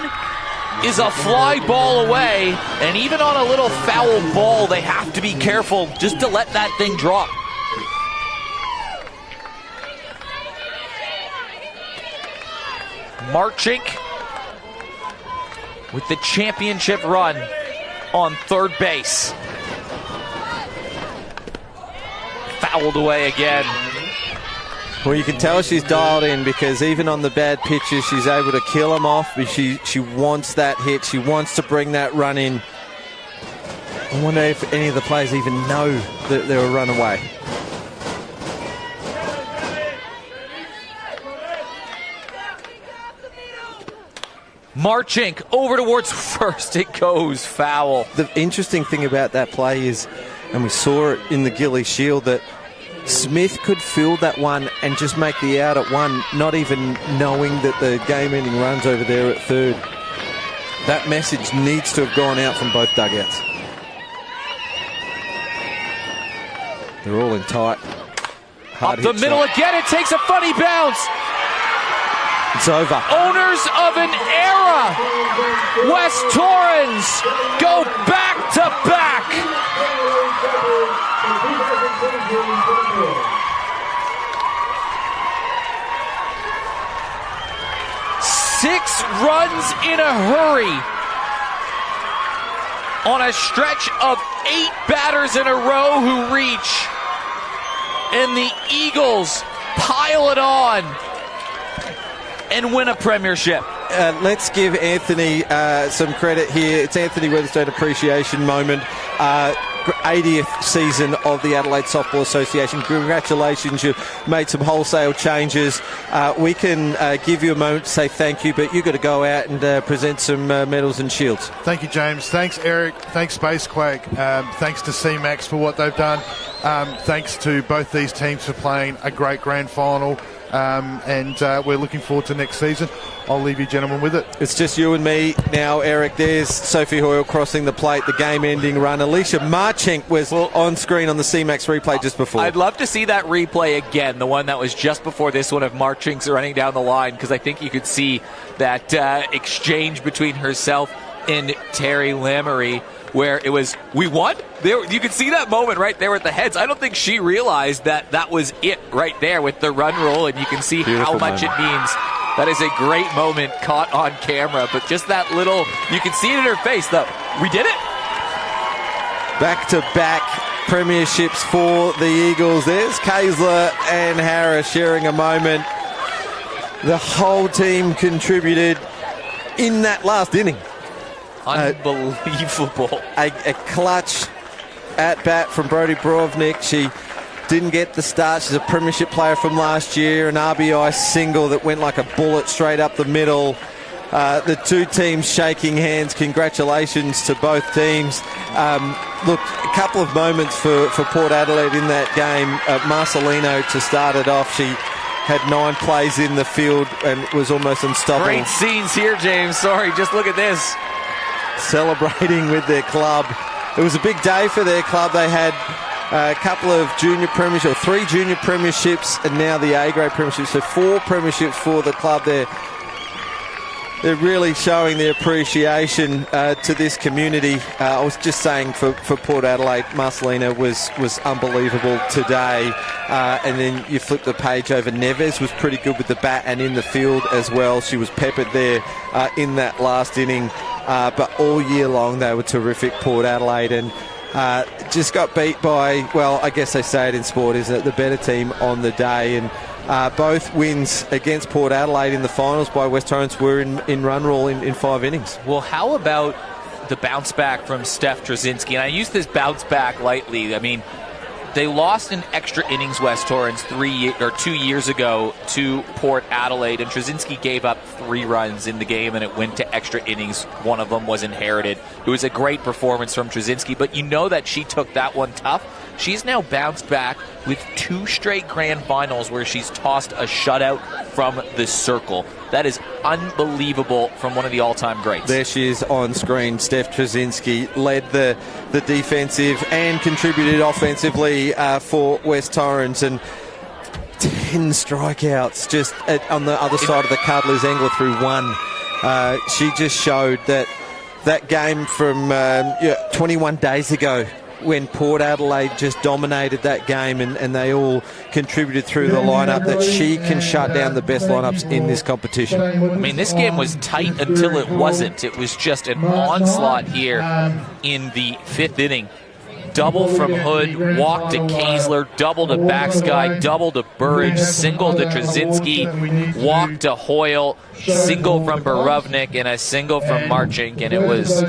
is a fly ball away. And even on a little foul ball, they have to be careful just to let that thing drop. Marchink with the championship run on third base. Fouled away again. Well, you can tell she's dialed in because even on the bad pitches, she's able to kill them off. She wants that hit. She wants to bring that run in. I wonder if any of the players even know that they're a runaway. Marchink over towards first. It goes foul. The interesting thing about that play is, and we saw it in the Gillies Shield, that Smith could field that one and just make the out at one, not even knowing that the game-ending run's over there at third. That message needs to have gone out from both dugouts. They're all in tight. Up the middle again, it takes a funny bounce. It's over. Owners of an era, West Torrens, go back to back. Six runs in a hurry on a stretch of 8 batters in a row who reach. And the Eagles pile it on and win a premiership. Let's give Anthony some credit here. It's Anthony Weatherstone Appreciation Moment. 80th season of the Adelaide Softball Association. Congratulations, you made some wholesale changes. We can give you a moment to say thank you, but you've got to go out and present some medals and shields. Thank you, James. Thanks, Eric. Thanks, Space Quake. Thanks to C-Max for what they've done. Thanks to both these teams for playing a great grand final. And we're looking forward to next season. I'll leave you gentlemen with it. It's just you and me now, Eric. There's Sophie Hoyle crossing the plate, the game-ending run. Alicia Marchink was on screen on the C-Max replay just before. I'd love to see that replay again, the one that was just before this one of Marchink's running down the line, because I think you could see that exchange between herself and Terry Lamery, where it was, we won? You could see that moment right there with the heads. I don't think she realized that that was it right there with the run roll, and you can see how much it means. That is a great moment caught on camera, but just that little, you can see it in her face, we did it. Back-to-back premierships for the Eagles. There's Kaysler and Harris sharing a moment. The whole team contributed in that last inning. Unbelievable. A clutch at-bat from Brodie Brovnik. She didn't get the start. She's a premiership player from last year. An RBI single that went like a bullet straight up the middle. The two teams shaking hands. Congratulations to both teams. Look, a couple of moments for Port Adelaide in that game. Marcelino to start it off. She had 9 plays in the field and was almost unstoppable. Great scenes here, James. Sorry, just look at this. Celebrating with their club. It was a big day for their club. They had a couple of junior premierships, or 3 junior premierships, and now the A-grade premierships. So 4 premierships for the club. They're really showing their appreciation to this community. I was just saying for Port Adelaide, Marcelina was unbelievable today. And then you flip the page over. Neves was pretty good with the bat and in the field as well. She was peppered there in that last inning. But all year long they were terrific, Port Adelaide, and just got beat by, well, I guess they say it in sport, isn't it, the better team on the day. And both wins against Port Adelaide in the finals by West Torrens were in run rule in 5 innings. Well, how about the bounce back from Steph Trzynski? And I use this bounce back lightly. I mean, they lost in extra innings, West Torrens, 2 years ago to Port Adelaide, and Trzynski gave up 3 runs in the game, and it went to extra innings. One of them was inherited. It was a great performance from Trzynski, but you know that she took that one tough. She's now bounced back with 2 straight grand finals where she's tossed a shutout from the circle. That is unbelievable from one of the all-time greats. There she is on screen. Steph Trzynski led the defensive and contributed offensively for West Torrens. And 10 strikeouts just on the other side of the Cuddlers Angler through one. She just showed that game from 21 days ago when Port Adelaide just dominated that game and they all contributed through the lineup, that she can shut down the best lineups in this competition. I mean, this game was tight until it wasn't. It was just an onslaught here in the 5th inning. Double from Hood, walk to Kaesler, double to Backsky, double to Burridge, single to Trzynski, walk to Hoyle, single from Borovnik, and a single from Marchink, and it was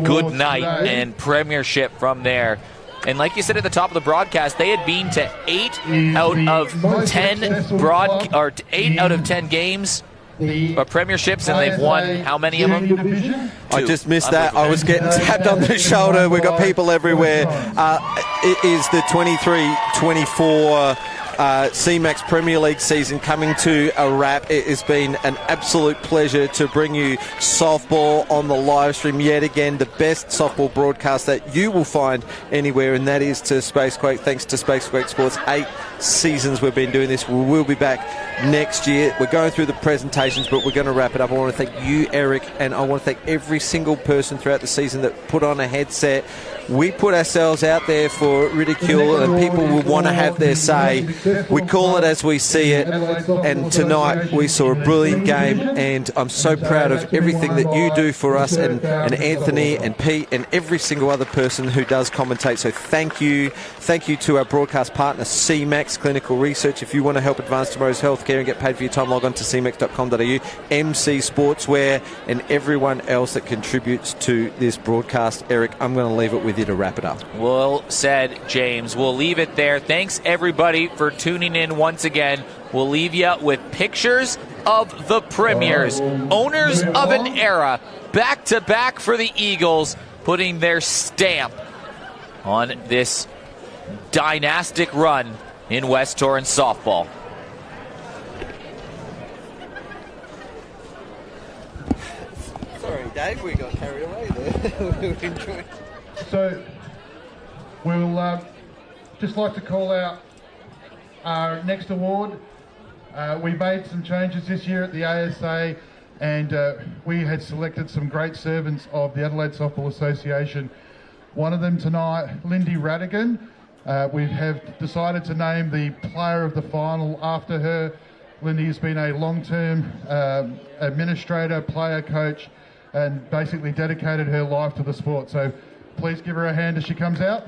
good night and premiership from there. And like you said at the top of the broadcast, they had been to 8 out of 10 8 out of 10 games. Premierships, and they've won how many of them? 2. I just missed that. I was getting tapped on the shoulder. We've got people everywhere. It is the 23-24 CMAX Premier League season coming to a wrap. It has been an absolute pleasure to bring you softball on the live stream yet again, the best softball broadcast that you will find anywhere, and that is to Spacequake. Thanks to Spacequake Sports. 8 seasons we've been doing this. We will be back next year. We're going through the presentations, but we're going to wrap it up. I want to thank you, Eric, and I want to thank every single person throughout the season that put on a headset. We put ourselves out there for ridicule, and people will want to have their say. We call it as we see it, and tonight we saw a brilliant game, and I'm so proud of everything that you do for us, and Anthony and Pete and every single other person who does commentate. So thank you. Thank you to our broadcast partner, CMAX Clinical Research. If you want to help advance tomorrow's healthcare and get paid for your time, log on to cmax.com.au, MC Sportswear, and everyone else that contributes to this broadcast. Eric, I'm going to leave it with you to wrap it up. Well said, James. We'll leave it there. Thanks, everybody, for tuning in once again. We'll leave you with pictures of the Premiers, owners of an era, back-to-back for the Eagles, putting their stamp on this dynastic run in West Torrens softball. Sorry, Dave, we got carried away there. We enjoyed. So, we'll just like to call out our next award. We made some changes this year at the ASA, and we had selected some great servants of the Adelaide Softball Association. One of them tonight, Lindy Radigan. We have decided to name the player of the final after her. Lindy has been a long-term administrator, player, coach, and basically dedicated her life to the sport. So please give her a hand as she comes out.